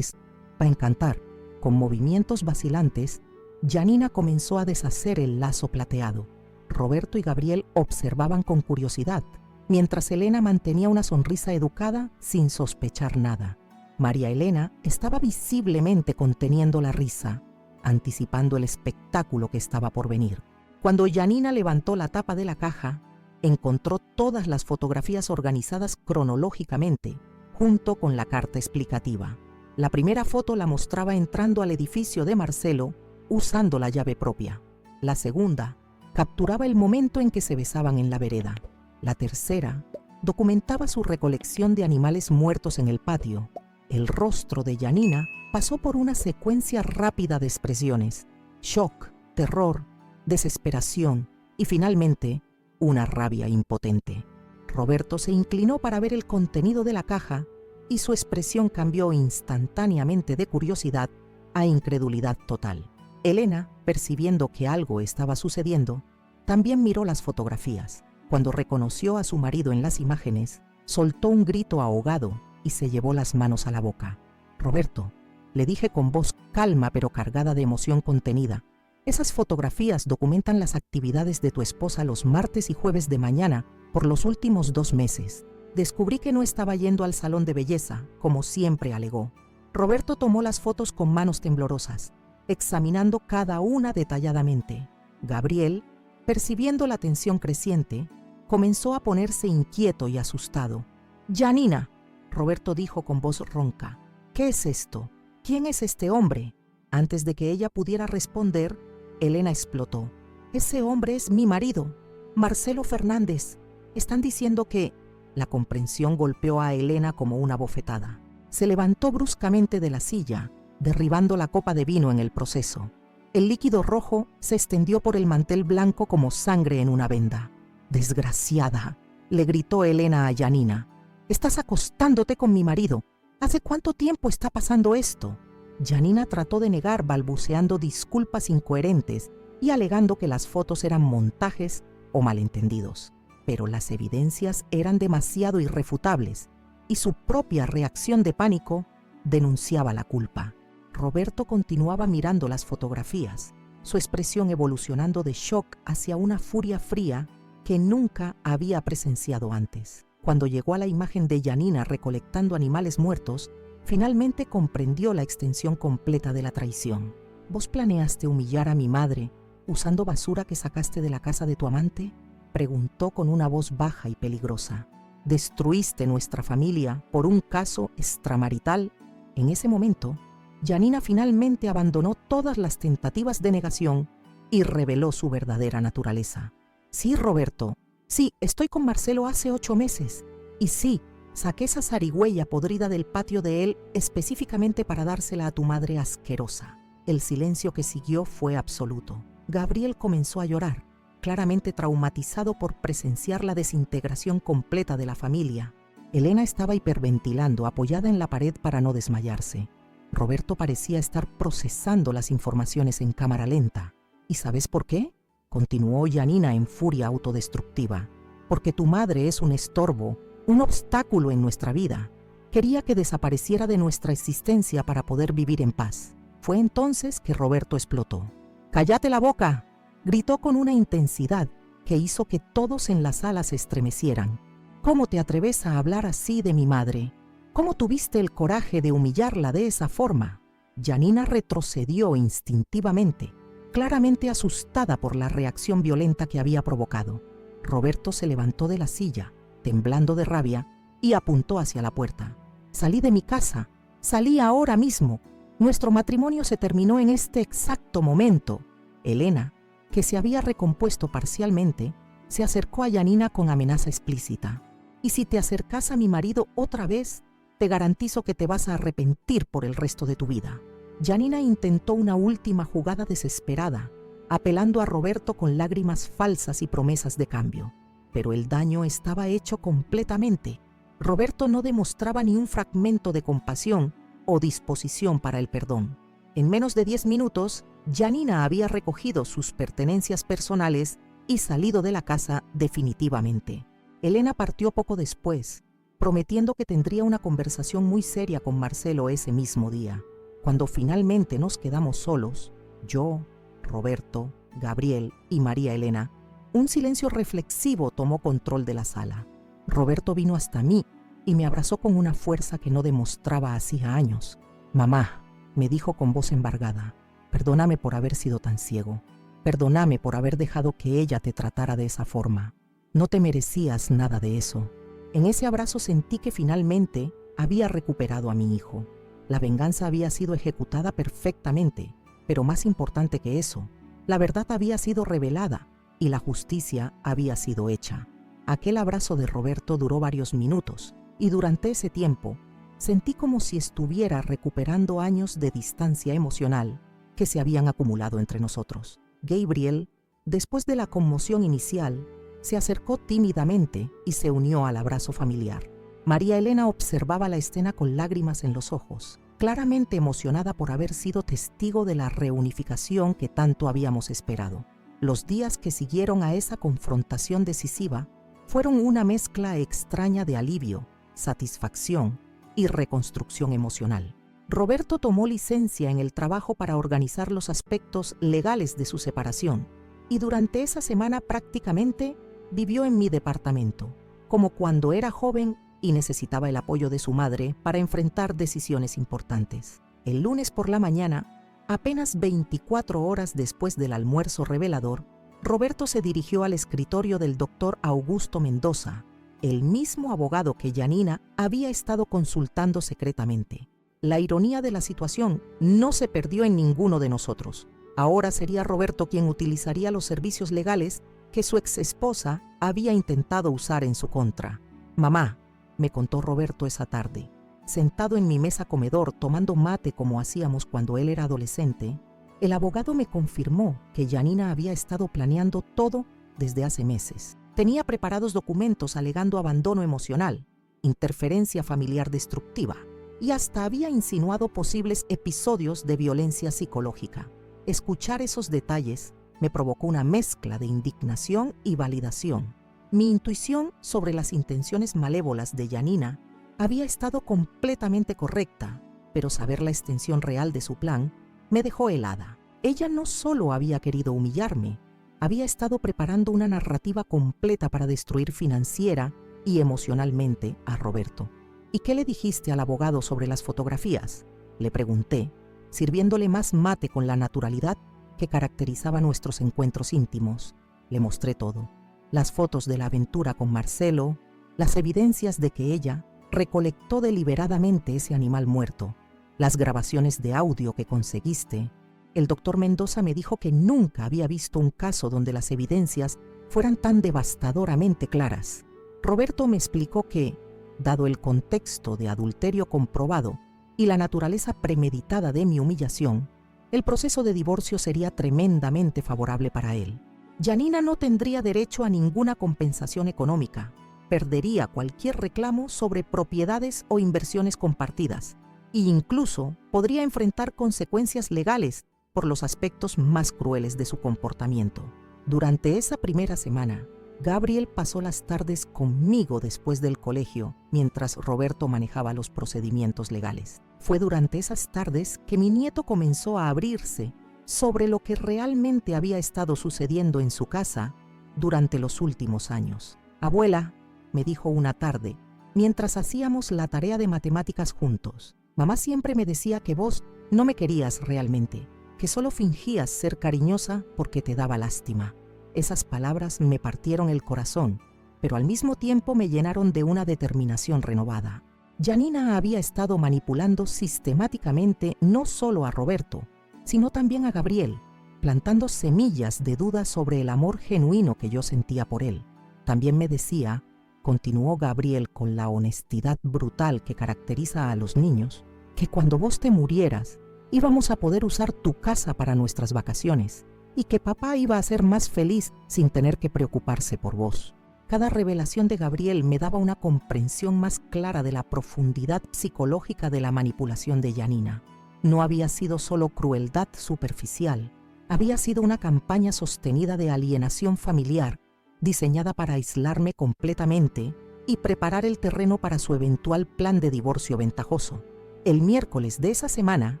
Speaker 1: a encantar». Con movimientos vacilantes, Janina comenzó a deshacer el lazo plateado. Roberto y Gabriel observaban con curiosidad, mientras Elena mantenía una sonrisa educada sin sospechar nada. María Elena estaba visiblemente conteniendo la risa, anticipando el espectáculo que estaba por venir. Cuando Janina levantó la tapa de la caja, encontró todas las fotografías organizadas cronológicamente, junto con la carta explicativa. La primera foto la mostraba entrando al edificio de Marcelo usando la llave propia. La segunda capturaba el momento en que se besaban en la vereda. La tercera documentaba su recolección de animales muertos en el patio. El rostro de Janina pasó por una secuencia rápida de expresiones: shock, terror, desesperación y finalmente una rabia impotente. Roberto se inclinó para ver el contenido de la caja y su expresión cambió instantáneamente de curiosidad a incredulidad total. Elena, percibiendo que algo estaba sucediendo, también miró las fotografías. Cuando reconoció a su marido en las imágenes, soltó un grito ahogado y se llevó las manos a la boca. «Roberto», le dije con voz calma pero cargada de emoción contenida, «esas fotografías documentan las actividades de tu esposa los martes y jueves de mañana por los últimos 2 meses. Descubrí que no estaba yendo al salón de belleza, como siempre alegó». Roberto tomó las fotos con manos temblorosas, examinando cada una detalladamente. Gabriel, percibiendo la tensión creciente, comenzó a ponerse inquieto y asustado. «Janina», Roberto dijo con voz ronca, «¿qué es esto? ¿Quién es este hombre?». Antes de que ella pudiera responder, Elena explotó. «Ese hombre es mi marido, Marcelo Fernández. Están diciendo que…». La comprensión golpeó a Elena como una bofetada. Se levantó bruscamente de la silla, derribando la copa de vino en el proceso. El líquido rojo se extendió por el mantel blanco como sangre en una venda. «Desgraciada», le gritó Elena a Janina, «estás acostándote con mi marido. ¿Hace cuánto tiempo está pasando esto?». Janina trató de negar, balbuceando disculpas incoherentes y alegando que las fotos eran montajes o malentendidos. Pero las evidencias eran demasiado irrefutables y su propia reacción de pánico denunciaba la culpa. Roberto continuaba mirando las fotografías, su expresión evolucionando de shock hacia una furia fría que nunca había presenciado antes. Cuando llegó a la imagen de Janina recolectando animales muertos, finalmente comprendió la extensión completa de la traición. «¿Vos planeaste humillar a mi madre usando basura que sacaste de la casa de tu amante?», preguntó con una voz baja y peligrosa. «¿Destruiste nuestra familia por un caso extramarital?». En ese momento, Janina finalmente abandonó todas las tentativas de negación y reveló su verdadera naturaleza. «Sí, Roberto, sí, estoy con Marcelo hace 8 meses. Y sí, saqué esa zarigüeya podrida del patio de él específicamente para dársela a tu madre asquerosa». El silencio que siguió fue absoluto. Gabriel comenzó a llorar, claramente traumatizado por presenciar la desintegración completa de la familia. Elena estaba hiperventilando, apoyada en la pared para no desmayarse. Roberto parecía estar procesando las informaciones en cámara lenta. «¿Y sabes por qué?», continuó Janina en furia autodestructiva. «Porque tu madre es un estorbo, un obstáculo en nuestra vida. Quería que desapareciera de nuestra existencia para poder vivir en paz». Fue entonces que Roberto explotó. «¡Cállate la boca!», gritó con una intensidad que hizo que todos en la sala se estremecieran. ¿Cómo te atreves a hablar así de mi madre? ¿Cómo tuviste el coraje de humillarla de esa forma? Janina retrocedió instintivamente, claramente asustada por la reacción violenta que había provocado. Roberto se levantó de la silla, temblando de rabia, y apuntó hacia la puerta. «Salí de mi casa, salí ahora mismo. Nuestro matrimonio se terminó en este exacto momento». Elena, que se había recompuesto parcialmente, se acercó a Janina con amenaza explícita. «Y si te acercas a mi marido otra vez, te garantizo que te vas a arrepentir por el resto de tu vida». Janina intentó una última jugada desesperada, apelando a Roberto con lágrimas falsas y promesas de cambio. Pero el daño estaba hecho completamente. Roberto no demostraba ni un fragmento de compasión o disposición para el perdón. En menos de 10 minutos, Janina había recogido sus pertenencias personales y salido de la casa definitivamente. Elena partió poco después, prometiendo que tendría una conversación muy seria con Marcelo ese mismo día. Cuando finalmente nos quedamos solos, yo, Roberto, Gabriel y María Elena, un silencio reflexivo tomó control de la sala. Roberto vino hasta mí y me abrazó con una fuerza que no demostraba hacía años. «Mamá», me dijo con voz embargada, «perdóname por haber sido tan ciego. Perdóname por haber dejado que ella te tratara de esa forma. No te merecías nada de eso». En ese abrazo sentí que finalmente había recuperado a mi hijo. La venganza había sido ejecutada perfectamente, pero más importante que eso, la verdad había sido revelada y la justicia había sido hecha. Aquel abrazo de Roberto duró varios minutos y durante ese tiempo sentí como si estuviera recuperando años de distancia emocional que se habían acumulado entre nosotros. Gabriel, después de la conmoción inicial, se acercó tímidamente y se unió al abrazo familiar. María Elena observaba la escena con lágrimas en los ojos, claramente emocionada por haber sido testigo de la reunificación que tanto habíamos esperado. Los días que siguieron a esa confrontación decisiva fueron una mezcla extraña de alivio, satisfacción y reconstrucción emocional. Roberto tomó licencia en el trabajo para organizar los aspectos legales de su separación y durante esa semana prácticamente vivió en mi departamento, como cuando era joven y necesitaba el apoyo de su madre para enfrentar decisiones importantes. El lunes por la mañana, apenas 24 horas después del almuerzo revelador, Roberto se dirigió al escritorio del doctor Augusto Mendoza, el mismo abogado que Janina había estado consultando secretamente. La ironía de la situación no se perdió en ninguno de nosotros. Ahora sería Roberto quien utilizaría los servicios legales que su exesposa había intentado usar en su contra. «Mamá», me contó Roberto esa tarde, sentado en mi mesa comedor tomando mate como hacíamos cuando él era adolescente, el abogado me confirmó que Janina había estado planeando todo desde hace meses. Tenía preparados documentos alegando abandono emocional, interferencia familiar destructiva y hasta había insinuado posibles episodios de violencia psicológica. Escuchar esos detalles me provocó una mezcla de indignación y validación. Mi intuición sobre las intenciones malévolas de Janina había estado completamente correcta, pero saber la extensión real de su plan me dejó helada. Ella no solo había querido humillarme, había estado preparando una narrativa completa para destruir financiera y emocionalmente a Roberto. «¿Y qué le dijiste al abogado sobre las fotografías?», le pregunté, sirviéndole más mate con la naturalidad que caracterizaba nuestros encuentros íntimos. Le mostré todo: las fotos de la aventura con Marcelo, las evidencias de que ella recolectó deliberadamente ese animal muerto, las grabaciones de audio que conseguiste. El doctor Mendoza me dijo que nunca había visto un caso donde las evidencias fueran tan devastadoramente claras. Roberto me explicó que, dado el contexto de adulterio comprobado y la naturaleza premeditada de mi humillación, el proceso de divorcio sería tremendamente favorable para él. Janina no tendría derecho a ninguna compensación económica, perdería cualquier reclamo sobre propiedades o inversiones compartidas, e incluso podría enfrentar consecuencias legales por los aspectos más crueles de su comportamiento. Durante esa primera semana, Gabriel pasó las tardes conmigo después del colegio, mientras Roberto manejaba los procedimientos legales. Fue durante esas tardes que mi nieto comenzó a abrirse sobre lo que realmente había estado sucediendo en su casa durante los últimos años. Abuela, me dijo una tarde, mientras hacíamos la tarea de matemáticas juntos, mamá siempre me decía que vos no me querías realmente, que solo fingías ser cariñosa porque te daba lástima. Esas palabras me partieron el corazón, pero al mismo tiempo me llenaron de una determinación renovada. Janina había estado manipulando sistemáticamente no solo a Roberto, sino también a Gabriel, plantando semillas de dudas sobre el amor genuino que yo sentía por él. También me decía, continuó Gabriel con la honestidad brutal que caracteriza a los niños, que cuando vos te murieras, íbamos a poder usar tu casa para nuestras vacaciones y que papá iba a ser más feliz sin tener que preocuparse por vos. Cada revelación de Gabriel me daba una comprensión más clara de la profundidad psicológica de la manipulación de Janina. No había sido solo crueldad superficial, había sido una campaña sostenida de alienación familiar, diseñada para aislarme completamente y preparar el terreno para su eventual plan de divorcio ventajoso. El miércoles de esa semana,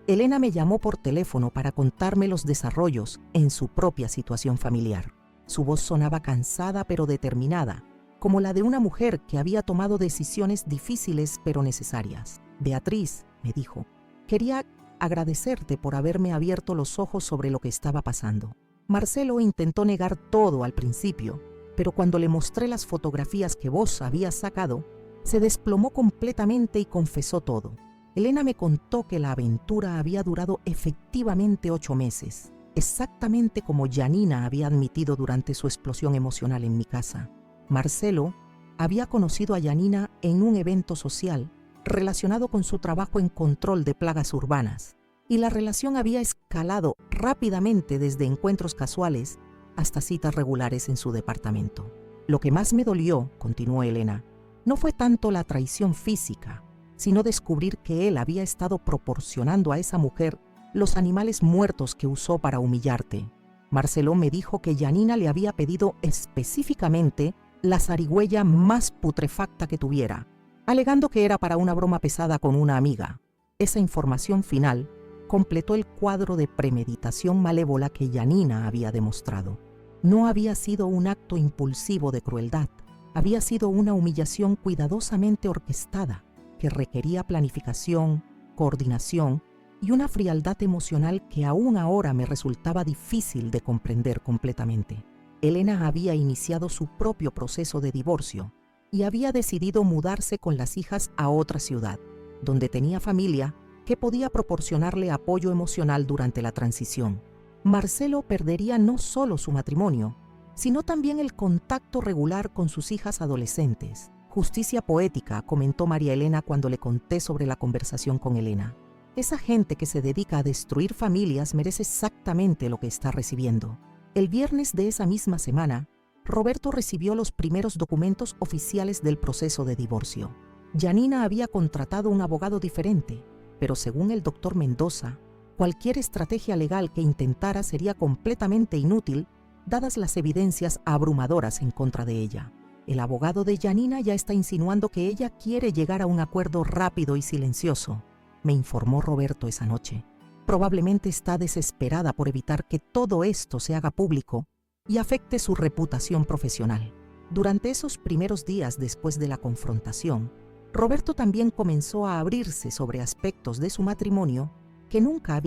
Speaker 1: Elena me llamó por teléfono para contarme los desarrollos en su propia situación familiar. Su voz sonaba cansada pero determinada, como la de una mujer que había tomado decisiones difíciles pero necesarias. Beatriz, me dijo, quería agradecerte por haberme abierto los ojos sobre lo que estaba pasando. Marcelo intentó negar todo al principio, pero cuando le mostré las fotografías que vos habías sacado, se desplomó completamente y confesó todo. Elena me contó que la aventura había durado efectivamente 8 meses, exactamente como Janina había admitido durante su explosión emocional en mi casa. Marcelo había conocido a Janina en un evento social relacionado con su trabajo en control de plagas urbanas, y la relación había escalado rápidamente desde encuentros casuales hasta citas regulares en su departamento. Lo que más me dolió, continuó Elena, no fue tanto la traición física, sino descubrir que él había estado proporcionando a esa mujer los animales muertos que usó para humillarte. Marcelo me dijo que Janina le había pedido específicamente la zarigüeya más putrefacta que tuviera, alegando que era para una broma pesada con una amiga. Esa información final completó el cuadro de premeditación malévola que Janina había demostrado. No había sido un acto impulsivo de crueldad, había sido una humillación cuidadosamente orquestada que requería planificación, coordinación y una frialdad emocional que aún ahora me resultaba difícil de comprender completamente. Elena había iniciado su propio proceso de divorcio y había decidido mudarse con las hijas a otra ciudad, donde tenía familia que podía proporcionarle apoyo emocional durante la transición. Marcelo perdería no solo su matrimonio, sino también el contacto regular con sus hijas adolescentes. Justicia poética, comentó María Elena cuando le conté sobre la conversación con Elena. Esa gente que se dedica a destruir familias merece exactamente lo que está recibiendo. El viernes de esa misma semana, Roberto recibió los primeros documentos oficiales del proceso de divorcio. Janina había contratado un abogado diferente, pero según el doctor Mendoza, cualquier estrategia legal que intentara sería completamente inútil, dadas las evidencias abrumadoras en contra de ella. El abogado de Janina ya está insinuando que ella quiere llegar a un acuerdo rápido y silencioso, me informó Roberto esa noche. Probablemente está desesperada por evitar que todo esto se haga público y afecte su reputación profesional. Durante esos primeros días después de la confrontación, Roberto también comenzó a abrirse sobre aspectos de su matrimonio que nunca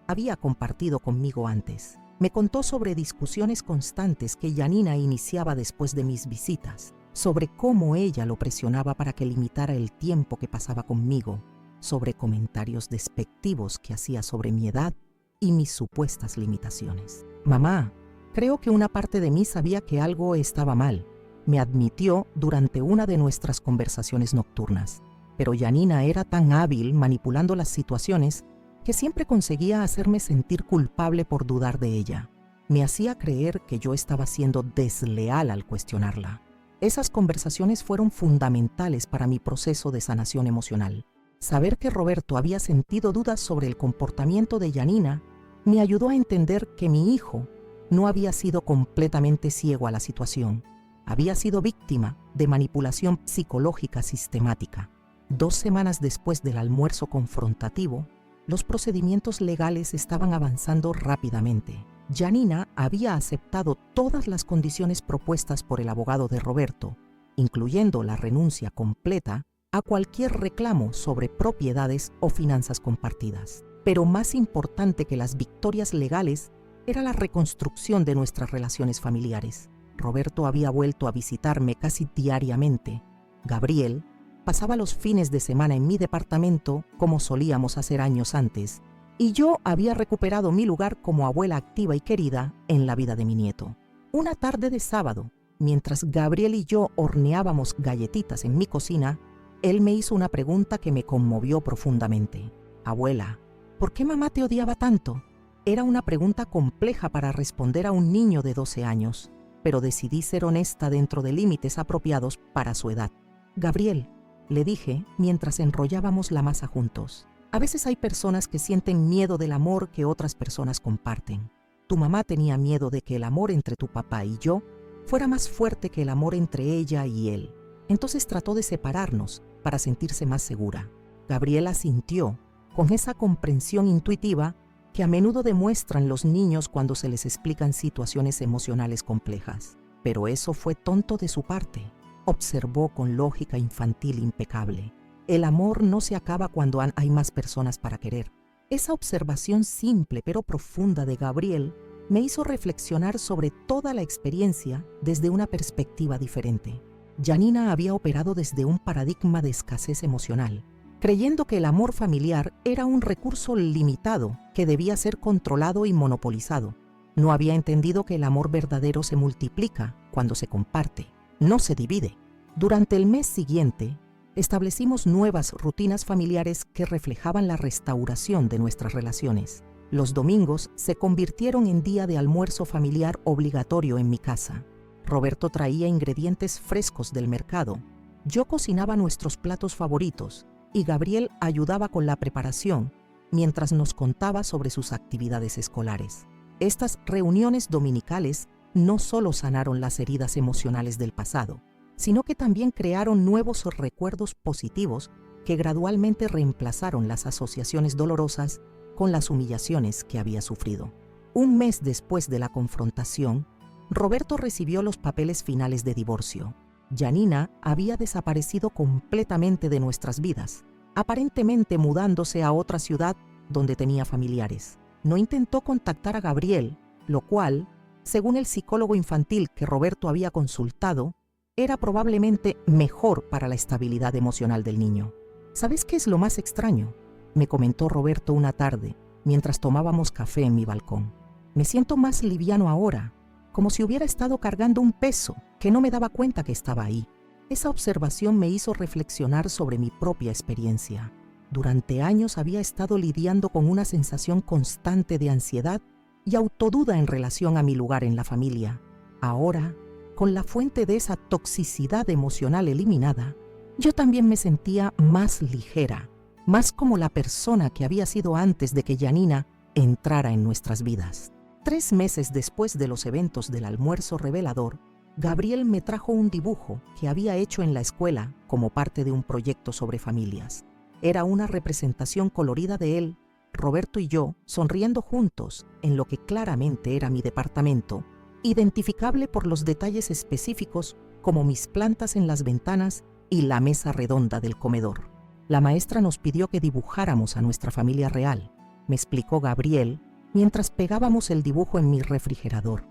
Speaker 1: había compartido conmigo antes. Me contó sobre discusiones constantes que Janina iniciaba después de mis visitas, sobre cómo ella lo presionaba para que limitara el tiempo que pasaba conmigo, sobre comentarios despectivos que hacía sobre mi edad y mis supuestas limitaciones. Mamá, creo que una parte de mí sabía que algo estaba mal, me admitió durante una de nuestras conversaciones nocturnas, pero Janina era tan hábil manipulando las situaciones que siempre conseguía hacerme sentir culpable por dudar de ella. Me hacía creer que yo estaba siendo desleal al cuestionarla. Esas conversaciones fueron fundamentales para mi proceso de sanación emocional. Saber que Roberto había sentido dudas sobre el comportamiento de Janina me ayudó a entender que mi hijo no había sido completamente ciego a la situación. Había sido víctima de manipulación psicológica sistemática. 2 semanas después del almuerzo confrontativo, los procedimientos legales estaban avanzando rápidamente. Janina había aceptado todas las condiciones propuestas por el abogado de Roberto, incluyendo la renuncia completa a cualquier reclamo sobre propiedades o finanzas compartidas. Pero más importante que las victorias legales era la reconstrucción de nuestras relaciones familiares. Roberto había vuelto a visitarme casi diariamente. Gabriel pasaba los fines de semana en mi departamento como solíamos hacer años antes, y yo había recuperado mi lugar como abuela activa y querida en la vida de mi nieto. Una tarde de sábado, mientras Gabriel y yo horneábamos galletitas en mi cocina, él me hizo una pregunta que me conmovió profundamente. Abuela, ¿por qué mamá te odiaba tanto? Era una pregunta compleja para responder a un niño de 12 años, pero decidí ser honesta dentro de límites apropiados para su edad. Gabriel, le dije mientras enrollábamos la masa juntos, a veces hay personas que sienten miedo del amor que otras personas comparten. Tu mamá tenía miedo de que el amor entre tu papá y yo fuera más fuerte que el amor entre ella y él. Entonces trató de separarnos para sentirse más segura. Gabriela asintió con esa comprensión intuitiva que a menudo demuestran los niños cuando se les explican situaciones emocionales complejas. Pero eso fue tonto de su parte, observó con lógica infantil impecable. El amor no se acaba cuando hay más personas para querer. Esa observación simple pero profunda de Gabriel me hizo reflexionar sobre toda la experiencia desde una perspectiva diferente. Janina había operado desde un paradigma de escasez emocional, creyendo que el amor familiar era un recurso limitado que debía ser controlado y monopolizado. No había entendido que el amor verdadero se multiplica cuando se comparte, no se divide. Durante el mes siguiente, establecimos nuevas rutinas familiares que reflejaban la restauración de nuestras relaciones. Los domingos se convirtieron en día de almuerzo familiar obligatorio en mi casa. Roberto traía ingredientes frescos del mercado. Yo cocinaba nuestros platos favoritos y Gabriel ayudaba con la preparación mientras nos contaba sobre sus actividades escolares. Estas reuniones dominicales no solo sanaron las heridas emocionales del pasado, sino que también crearon nuevos recuerdos positivos que gradualmente reemplazaron las asociaciones dolorosas con las humillaciones que había sufrido. Un mes después de la confrontación, Roberto recibió los papeles finales de divorcio. Janina había desaparecido completamente de nuestras vidas, aparentemente mudándose a otra ciudad donde tenía familiares. No intentó contactar a Gabriel, lo cual, según el psicólogo infantil que Roberto había consultado, era probablemente mejor para la estabilidad emocional del niño. ¿Sabes qué es lo más extraño?, me comentó Roberto una tarde, mientras tomábamos café en mi balcón. Me siento más liviano ahora, como si hubiera estado cargando un peso que no me daba cuenta que estaba ahí. Esa observación me hizo reflexionar sobre mi propia experiencia. Durante años había estado lidiando con una sensación constante de ansiedad y autoduda en relación a mi lugar en la familia. Ahora, con la fuente de esa toxicidad emocional eliminada, yo también me sentía más ligera, más como la persona que había sido antes de que Janina entrara en nuestras vidas. 3 meses después de los eventos del almuerzo revelador, Gabriel me trajo un dibujo que había hecho en la escuela como parte de un proyecto sobre familias. Era una representación colorida de él, Roberto y yo sonriendo juntos en lo que claramente era mi departamento, identificable por los detalles específicos como mis plantas en las ventanas y la mesa redonda del comedor. La maestra nos pidió que dibujáramos a nuestra familia real, me explicó Gabriel, mientras pegábamos el dibujo en mi refrigerador.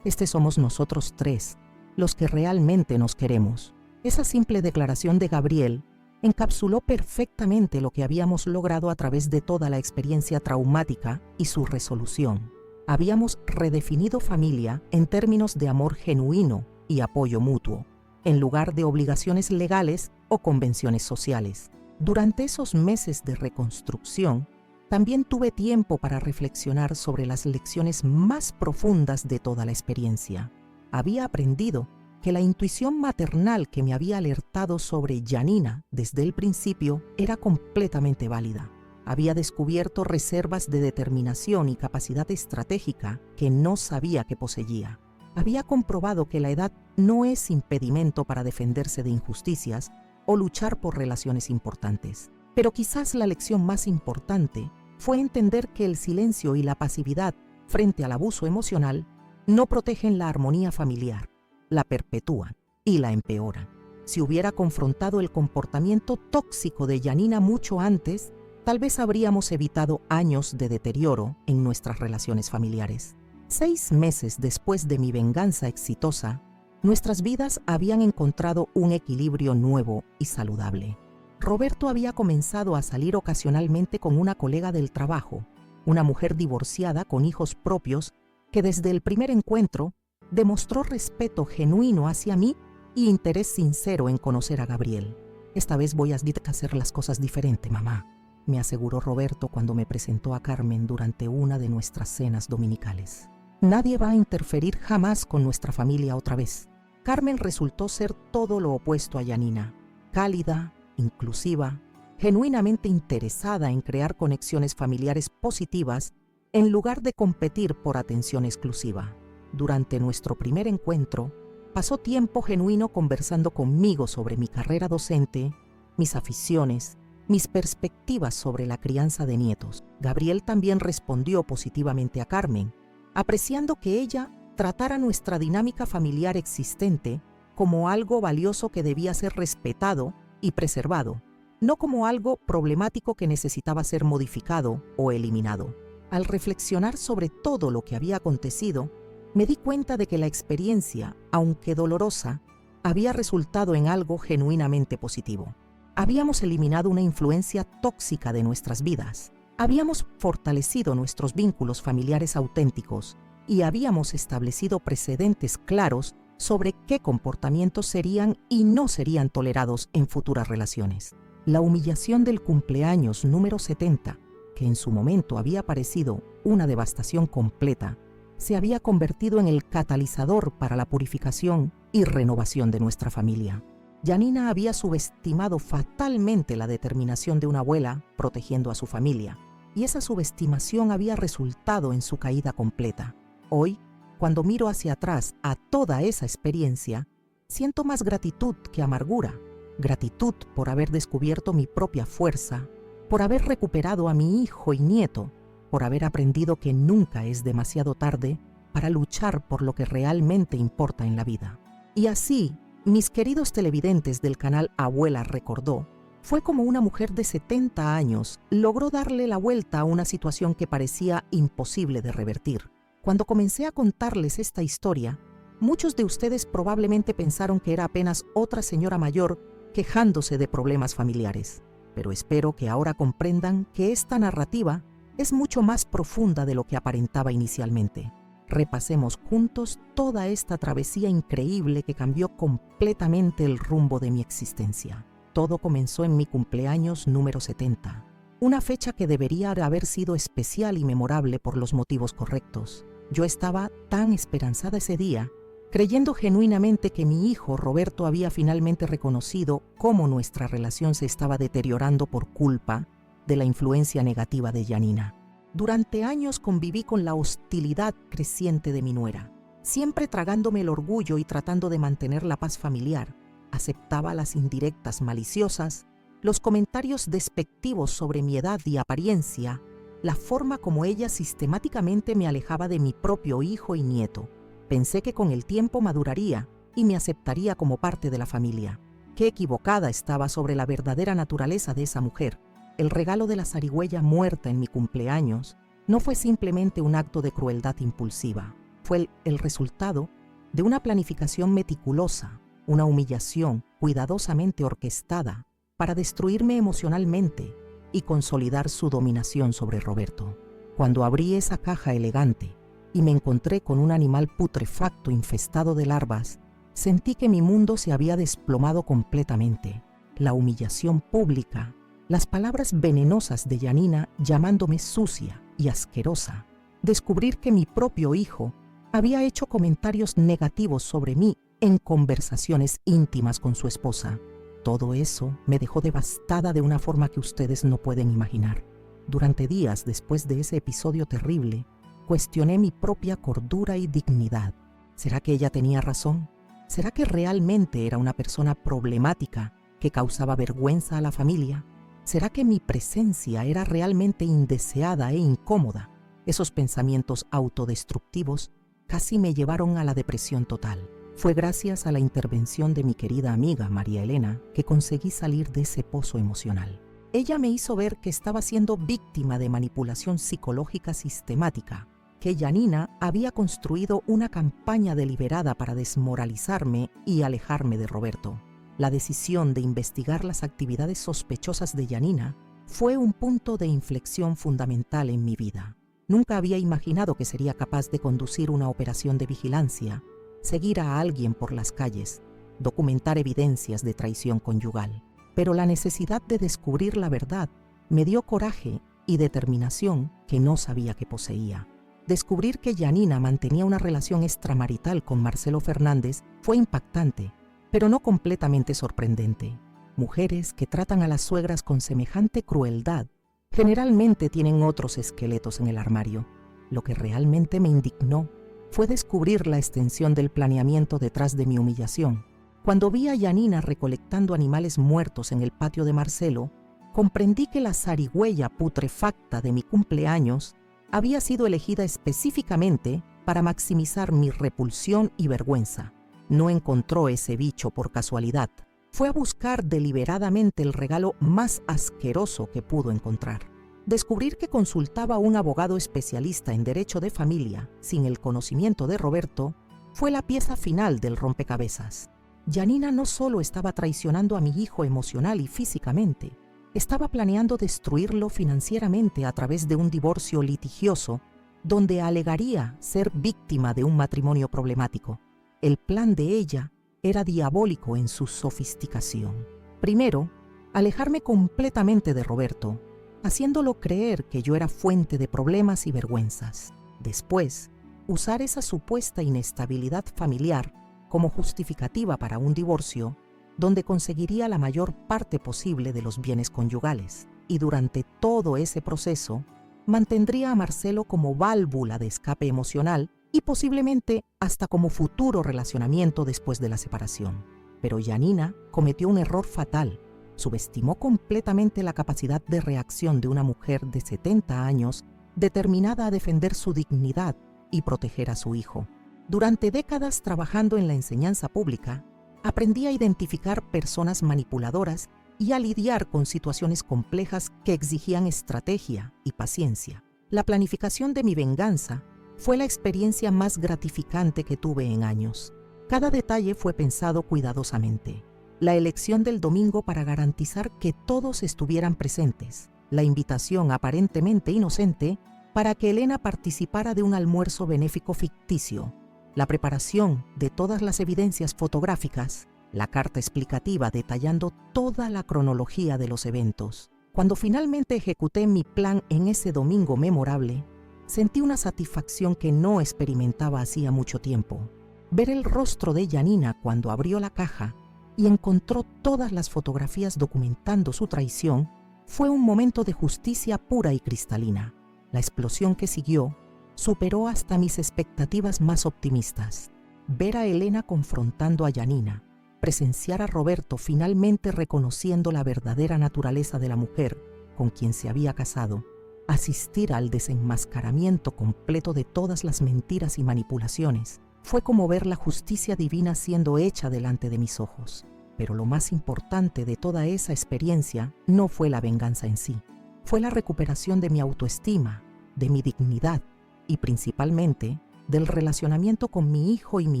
Speaker 1: Somos nosotros 3, los que realmente nos queremos. Esa simple declaración de Gabriel encapsuló perfectamente lo que habíamos logrado a través de toda la experiencia traumática y su resolución. Habíamos redefinido familia en términos de amor genuino y apoyo mutuo, en lugar de obligaciones legales o convenciones sociales. Durante esos meses de reconstrucción, también tuve tiempo para reflexionar sobre las lecciones más profundas de toda la experiencia. Había aprendido que la intuición maternal que me había alertado sobre Janina desde el principio era completamente válida. Había descubierto reservas de determinación y capacidad estratégica que no sabía que poseía. Había comprobado que la edad no es impedimento para defenderse de injusticias o luchar por relaciones importantes. Pero quizás la lección más importante fue entender que el silencio y la pasividad frente al abuso emocional no protegen la armonía familiar, la perpetúan y la empeoran. Si hubiera confrontado el comportamiento tóxico de Janina mucho antes, tal vez habríamos evitado años de deterioro en nuestras relaciones familiares. 6 meses después de mi venganza exitosa, nuestras vidas habían encontrado un equilibrio nuevo y saludable. Roberto había comenzado a salir ocasionalmente con una colega del trabajo, una mujer divorciada con hijos propios que desde el primer encuentro demostró respeto genuino hacia mí y interés sincero en conocer a Gabriel. Esta vez voy a hacer las cosas diferente, mamá, me aseguró Roberto cuando me presentó a Carmen durante una de nuestras cenas dominicales. Nadie va a interferir jamás con nuestra familia otra vez. Carmen resultó ser todo lo opuesto a Janina, cálida, inclusiva, genuinamente interesada en crear conexiones familiares positivas en lugar de competir por atención exclusiva. Durante nuestro primer encuentro, pasó tiempo genuino conversando conmigo sobre mi carrera docente, mis aficiones, mis perspectivas sobre la crianza de nietos. Gabriel también respondió positivamente a Carmen, apreciando que ella tratara nuestra dinámica familiar existente como algo valioso que debía ser respetado y preservado, no como algo problemático que necesitaba ser modificado o eliminado. Al reflexionar sobre todo lo que había acontecido, me di cuenta de que la experiencia, aunque dolorosa, había resultado en algo genuinamente positivo. Habíamos eliminado una influencia tóxica de nuestras vidas, habíamos fortalecido nuestros vínculos familiares auténticos y habíamos establecido precedentes claros sobre qué comportamientos serían y no serían tolerados en futuras relaciones. La humillación del cumpleaños número 70, que en su momento había parecido una devastación completa, se había convertido en el catalizador para la purificación y renovación de nuestra familia. Janina había subestimado fatalmente la determinación de una abuela protegiendo a su familia, y esa subestimación había resultado en su caída completa. Hoy, cuando miro hacia atrás a toda esa experiencia, siento más gratitud que amargura. Gratitud por haber descubierto mi propia fuerza, por haber recuperado a mi hijo y nieto, por haber aprendido que nunca es demasiado tarde para luchar por lo que realmente importa en la vida. Y así, mis queridos televidentes del canal Abuela Recordó, fue como una mujer de 70 años logró darle la vuelta a una situación que parecía imposible de revertir. Cuando comencé a contarles esta historia, muchos de ustedes probablemente pensaron que era apenas otra señora mayor quejándose de problemas familiares. Pero espero que ahora comprendan que esta narrativa es mucho más profunda de lo que aparentaba inicialmente. Repasemos juntos toda esta travesía increíble que cambió completamente el rumbo de mi existencia. Todo comenzó en mi cumpleaños número 70, una fecha que debería haber sido especial y memorable por los motivos correctos. Yo estaba tan esperanzada ese día, creyendo genuinamente que mi hijo Roberto había finalmente reconocido cómo nuestra relación se estaba deteriorando por culpa de la influencia negativa de Janina. Durante años conviví con la hostilidad creciente de mi nuera, siempre tragándome el orgullo y tratando de mantener la paz familiar. Aceptaba las indirectas maliciosas, los comentarios despectivos sobre mi edad y apariencia, la forma como ella sistemáticamente me alejaba de mi propio hijo y nieto. Pensé que con el tiempo maduraría y me aceptaría como parte de la familia. Qué equivocada estaba sobre la verdadera naturaleza de esa mujer. El regalo de la zarigüeya muerta en mi cumpleaños no fue simplemente un acto de crueldad impulsiva. Fue el resultado de una planificación meticulosa, una humillación cuidadosamente orquestada para destruirme emocionalmente y consolidar su dominación sobre Roberto. Cuando abrí esa caja elegante y me encontré con un animal putrefacto infestado de larvas, sentí que mi mundo se había desplomado completamente. La humillación pública, las palabras venenosas de Janina llamándome sucia y asquerosa, descubrir que mi propio hijo había hecho comentarios negativos sobre mí en conversaciones íntimas con su esposa. Todo eso me dejó devastada de una forma que ustedes no pueden imaginar. Durante días después de ese episodio terrible, cuestioné mi propia cordura y dignidad. ¿Será que ella tenía razón? ¿Será que realmente era una persona problemática que causaba vergüenza a la familia? ¿Será que mi presencia era realmente indeseada e incómoda? Esos pensamientos autodestructivos casi me llevaron a la depresión total. Fue gracias a la intervención de mi querida amiga María Elena que conseguí salir de ese pozo emocional. Ella me hizo ver que estaba siendo víctima de manipulación psicológica sistemática, que Janina había construido una campaña deliberada para desmoralizarme y alejarme de Roberto. La decisión de investigar las actividades sospechosas de Janina fue un punto de inflexión fundamental en mi vida. Nunca había imaginado que sería capaz de conducir una operación de vigilancia, seguir a alguien por las calles, documentar evidencias de traición conyugal. Pero la necesidad de descubrir la verdad me dio coraje y determinación que no sabía que poseía. Descubrir que Janina mantenía una relación extramarital con Marcelo Fernández fue impactante, pero no completamente sorprendente. Mujeres que tratan a las suegras con semejante crueldad generalmente tienen otros esqueletos en el armario. Lo que realmente me indignó fue descubrir la extensión del planeamiento detrás de mi humillación. Cuando vi a Janina recolectando animales muertos en el patio de Marcelo, comprendí que la zarigüeya putrefacta de mi cumpleaños había sido elegida específicamente para maximizar mi repulsión y vergüenza. No encontró ese bicho por casualidad. Fue a buscar deliberadamente el regalo más asqueroso que pudo encontrar. Descubrir que consultaba a un abogado especialista en derecho de familia sin el conocimiento de Roberto fue la pieza final del rompecabezas. Janina no solo estaba traicionando a mi hijo emocional y físicamente, estaba planeando destruirlo financieramente a través de un divorcio litigioso donde alegaría ser víctima de un matrimonio problemático. El plan de ella era diabólico en su sofisticación. Primero, alejarme completamente de Roberto, haciéndolo creer que yo era fuente de problemas y vergüenzas. Después, usar esa supuesta inestabilidad familiar como justificativa para un divorcio, donde conseguiría la mayor parte posible de los bienes conyugales. Y durante todo ese proceso, mantendría a Marcelo como válvula de escape emocional y posiblemente hasta como futuro relacionamiento después de la separación. Pero Janina cometió un error fatal. Subestimó completamente la capacidad de reacción de una mujer de 70 años determinada a defender su dignidad y proteger a su hijo. Durante décadas trabajando en la enseñanza pública, aprendí a identificar personas manipuladoras y a lidiar con situaciones complejas que exigían estrategia y paciencia. La planificación de mi venganza fue la experiencia más gratificante que tuve en años. Cada detalle fue pensado cuidadosamente. La elección del domingo para garantizar que todos estuvieran presentes. La invitación aparentemente inocente para que Elena participara de un almuerzo benéfico ficticio. La preparación de todas las evidencias fotográficas. La carta explicativa detallando toda la cronología de los eventos. Cuando finalmente ejecuté mi plan en ese domingo memorable, sentí una satisfacción que no experimentaba hacía mucho tiempo. Ver el rostro de Janina cuando abrió la caja y encontró todas las fotografías documentando su traición fue un momento de justicia pura y cristalina. La explosión que siguió superó hasta mis expectativas más optimistas. Ver a Elena confrontando a Janina, presenciar a Roberto finalmente reconociendo la verdadera naturaleza de la mujer con quien se había casado, asistir al desenmascaramiento completo de todas las mentiras y manipulaciones, fue como ver la justicia divina siendo hecha delante de mis ojos. Pero lo más importante de toda esa experiencia no fue la venganza en sí, fue la recuperación de mi autoestima, de mi dignidad y principalmente del relacionamiento con mi hijo y mi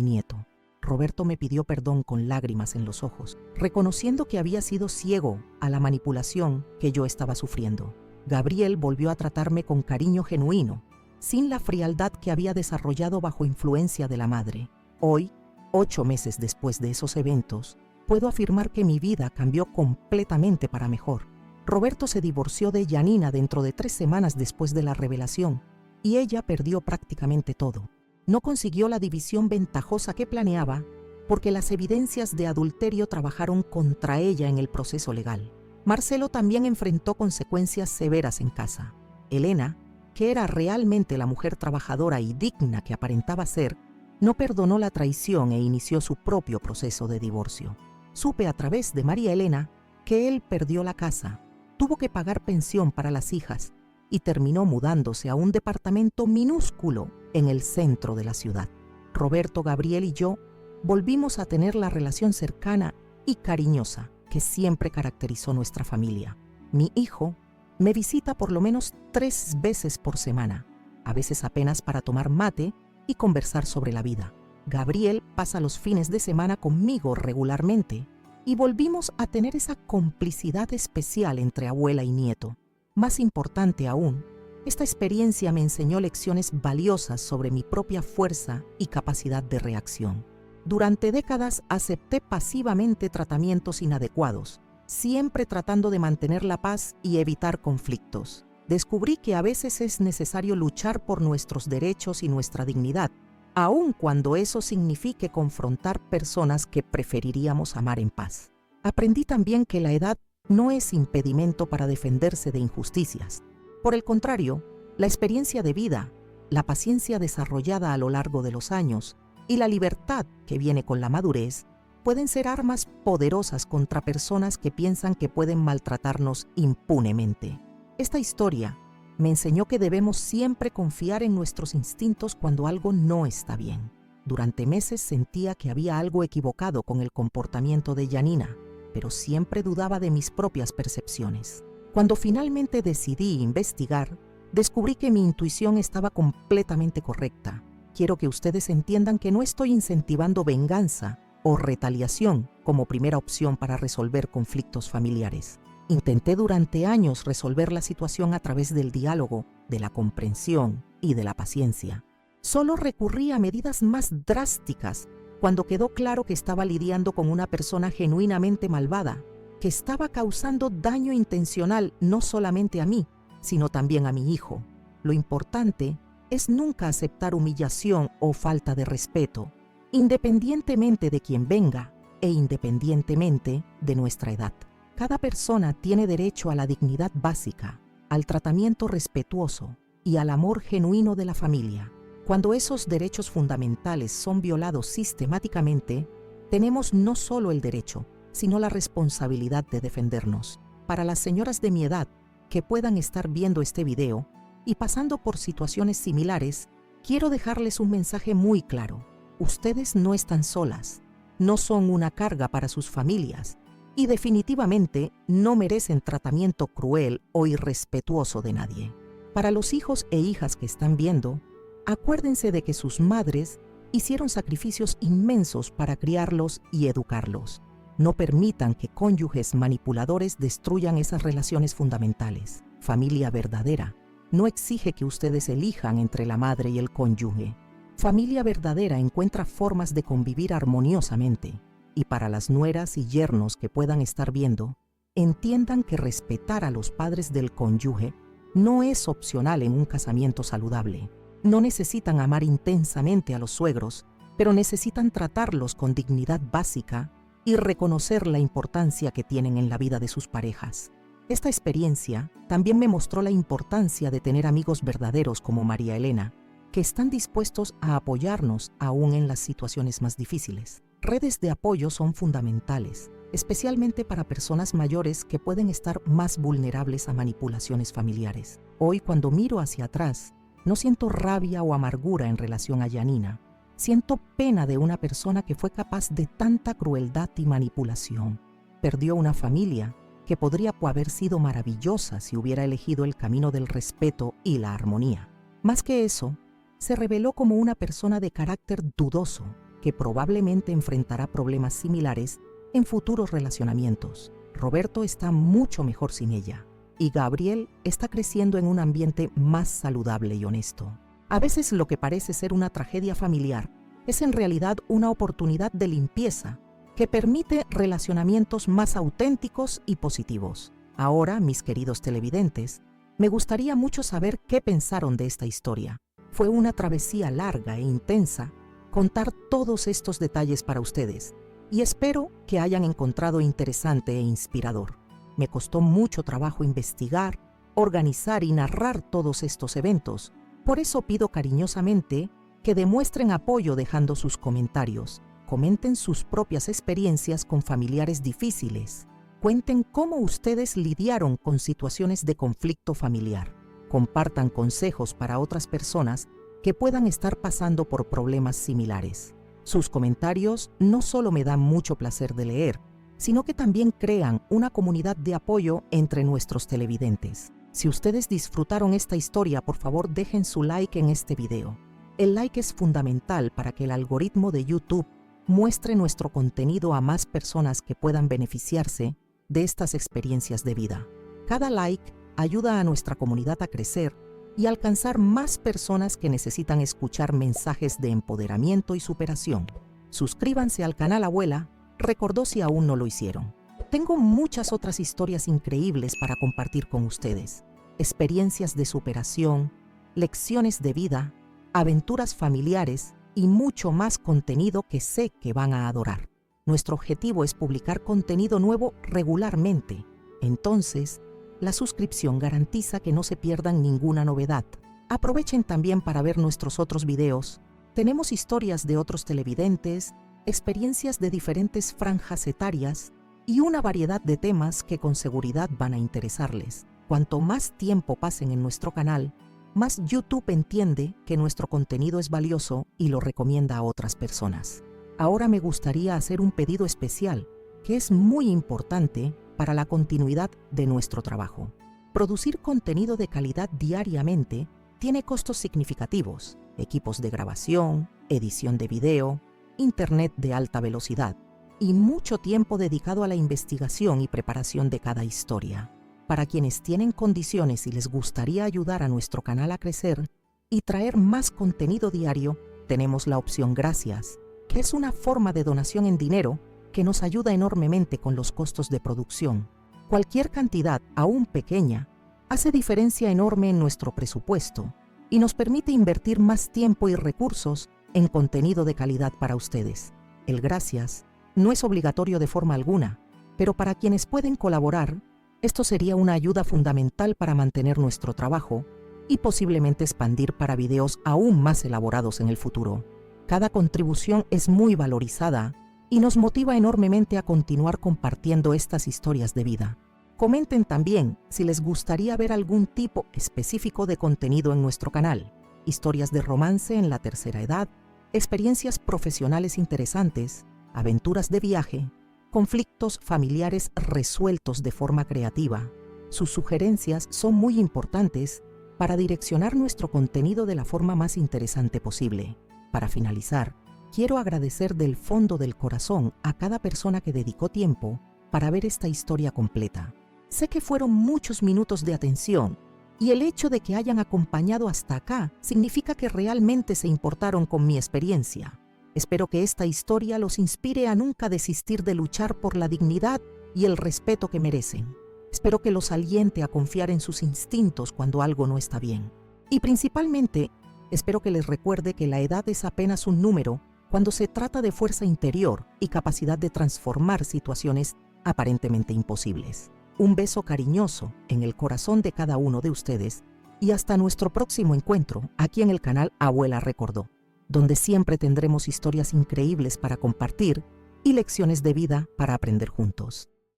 Speaker 1: nieto. Roberto me pidió perdón con lágrimas en los ojos, reconociendo que había sido ciego a la manipulación que yo estaba sufriendo. Gabriel volvió a tratarme con cariño genuino, sin la frialdad que había desarrollado bajo influencia de la madre. Hoy, 8 meses después de esos eventos, puedo afirmar que mi vida cambió completamente para mejor. Roberto se divorció de Janina dentro de 3 semanas después de la revelación, y ella perdió prácticamente todo. No consiguió la división ventajosa que planeaba porque las evidencias de adulterio trabajaron contra ella en el proceso legal. Marcelo también enfrentó consecuencias severas en casa. Elena, que era realmente la mujer trabajadora y digna que aparentaba ser, no perdonó la traición e inició su propio proceso de divorcio. Supe a través de María Elena que él perdió la casa, tuvo que pagar pensión para las hijas y terminó mudándose a un departamento minúsculo en el centro de la ciudad. Roberto, Gabriel y yo volvimos a tener la relación cercana y cariñosa que siempre caracterizó nuestra familia. Mi hijo me visita por lo menos 3 veces por semana, a veces apenas para tomar mate y conversar sobre la vida. Gabriel pasa los fines de semana conmigo regularmente y volvimos a tener esa complicidad especial entre abuela y nieto. Más importante aún, esta experiencia me enseñó lecciones valiosas sobre mi propia fuerza y capacidad de reacción. Durante décadas acepté pasivamente tratamientos inadecuados, siempre tratando de mantener la paz y evitar conflictos. Descubrí que a veces es necesario luchar por nuestros derechos y nuestra dignidad, aun cuando eso signifique confrontar personas que preferiríamos amar en paz. Aprendí también que la edad no es impedimento para defenderse de injusticias. Por el contrario, la experiencia de vida, la paciencia desarrollada a lo largo de los años y la libertad que viene con la madurez pueden ser armas poderosas contra personas que piensan que pueden maltratarnos impunemente. Esta historia me enseñó que debemos siempre confiar en nuestros instintos cuando algo no está bien. Durante meses sentía que había algo equivocado con el comportamiento de Janina, pero siempre dudaba de mis propias percepciones. Cuando finalmente decidí investigar, descubrí que mi intuición estaba completamente correcta. Quiero que ustedes entiendan que no estoy incentivando venganza o retaliación como primera opción para resolver conflictos familiares. Intenté durante años resolver la situación a través del diálogo, de la comprensión y de la paciencia. Solo recurrí a medidas más drásticas cuando quedó claro que estaba lidiando con una persona genuinamente malvada, que estaba causando daño intencional no solamente a mí, sino también a mi hijo. Lo importante es nunca aceptar humillación o falta de respeto, independientemente de quién venga e independientemente de nuestra edad. Cada persona tiene derecho a la dignidad básica, al tratamiento respetuoso y al amor genuino de la familia. Cuando esos derechos fundamentales son violados sistemáticamente, tenemos no solo el derecho, sino la responsabilidad de defendernos. Para las señoras de mi edad que puedan estar viendo este video y pasando por situaciones similares, quiero dejarles un mensaje muy claro. Ustedes no están solas, no son una carga para sus familias y definitivamente no merecen tratamiento cruel o irrespetuoso de nadie. Para los hijos e hijas que están viendo, acuérdense de que sus madres hicieron sacrificios inmensos para criarlos y educarlos. No permitan que cónyuges manipuladores destruyan esas relaciones fundamentales. Familia verdadera no exige que ustedes elijan entre la madre y el cónyuge. Familia verdadera encuentra formas de convivir armoniosamente. Y para las nueras y yernos que puedan estar viendo, entiendan que respetar a los padres del cónyuge no es opcional en un casamiento saludable. No necesitan amar intensamente a los suegros, pero necesitan tratarlos con dignidad básica y reconocer la importancia que tienen en la vida de sus parejas. Esta experiencia también me mostró la importancia de tener amigos verdaderos como María Elena, que están dispuestos a apoyarnos aún en las situaciones más difíciles. Redes de apoyo son fundamentales, especialmente para personas mayores que pueden estar más vulnerables a manipulaciones familiares. Hoy, cuando miro hacia atrás, no siento rabia o amargura en relación a Janina. Siento pena de una persona que fue capaz de tanta crueldad y manipulación. Perdió una familia que podría haber sido maravillosa si hubiera elegido el camino del respeto y la armonía. Más que eso, se reveló como una persona de carácter dudoso, que probablemente enfrentará problemas similares en futuros relacionamientos. Roberto está mucho mejor sin ella y Gabriel está creciendo en un ambiente más saludable y honesto. A veces lo que parece ser una tragedia familiar es en realidad una oportunidad de limpieza que permite relacionamientos más auténticos y positivos. Ahora, mis queridos televidentes, me gustaría mucho saber qué pensaron de esta historia. Fue una travesía larga e intensa contar todos estos detalles para ustedes y espero que hayan encontrado interesante e inspirador. Me costó mucho trabajo investigar, organizar y narrar todos estos eventos. Por eso pido cariñosamente que demuestren apoyo dejando sus comentarios. Comenten sus propias experiencias con familiares difíciles. Cuenten cómo ustedes lidiaron con situaciones de conflicto familiar. Compartan consejos para otras personas que puedan estar pasando por problemas similares. Sus comentarios no solo me dan mucho placer de leer, sino que también crean una comunidad de apoyo entre nuestros televidentes. Si ustedes disfrutaron esta historia, por favor dejen su like en este video. El like es fundamental para que el algoritmo de YouTube muestre nuestro contenido a más personas que puedan beneficiarse de estas experiencias de vida. Cada like ayuda a nuestra comunidad a crecer y alcanzar más personas que necesitan escuchar mensajes de empoderamiento y superación. Suscríbanse al canal Abuela Recordó si aún no lo hicieron. Tengo muchas otras historias increíbles para compartir con ustedes. Experiencias de superación, lecciones de vida, aventuras familiares y mucho más contenido que sé que van a adorar. Nuestro objetivo es publicar contenido nuevo regularmente. Entonces, la suscripción garantiza que no se pierdan ninguna novedad. Aprovechen también para ver nuestros otros videos. Tenemos historias de otros televidentes, experiencias de diferentes franjas etarias y una variedad de temas que con seguridad van a interesarles. Cuanto más tiempo pasen en nuestro canal, más YouTube entiende que nuestro contenido es valioso y lo recomienda a otras personas. Ahora me gustaría hacer un pedido especial, que es muy importante para la continuidad de nuestro trabajo. Producir contenido de calidad diariamente tiene costos significativos: equipos de grabación, edición de video, internet de alta velocidad y mucho tiempo dedicado a la investigación y preparación de cada historia. Para quienes tienen condiciones y les gustaría ayudar a nuestro canal a crecer y traer más contenido diario, tenemos la opción Gracias, que es una forma de donación en dinero que nos ayuda enormemente con los costos de producción. Cualquier cantidad, aún pequeña, hace diferencia enorme en nuestro presupuesto y nos permite invertir más tiempo y recursos en contenido de calidad para ustedes. El Gracias no es obligatorio de forma alguna, pero para quienes pueden colaborar, esto sería una ayuda fundamental para mantener nuestro trabajo y posiblemente expandir para videos aún más elaborados en el futuro. Cada contribución es muy valorizada y nos motiva enormemente a continuar compartiendo estas historias de vida. Comenten también si les gustaría ver algún tipo específico de contenido en nuestro canal: historias de romance en la tercera edad, experiencias profesionales interesantes, aventuras de viaje, conflictos familiares resueltos de forma creativa. Sus sugerencias son muy importantes para direccionar nuestro contenido de la forma más interesante posible. Para finalizar, quiero agradecer del fondo del corazón a cada persona que dedicó tiempo para ver esta historia completa. Sé que fueron muchos minutos de atención y el hecho de que hayan acompañado hasta acá significa que realmente se importaron con mi experiencia. Espero que esta historia los inspire a nunca desistir de luchar por la dignidad y el respeto que merecen. Espero que los aliente a confiar en sus instintos cuando algo no está bien. Y principalmente, espero que les recuerde que la edad es apenas un número cuando se trata de fuerza interior y capacidad de transformar situaciones aparentemente imposibles. Un beso cariñoso en el corazón de cada uno de ustedes y hasta nuestro próximo encuentro aquí en el canal Abuela Recordó, donde siempre tendremos historias increíbles para compartir y lecciones de vida para aprender juntos.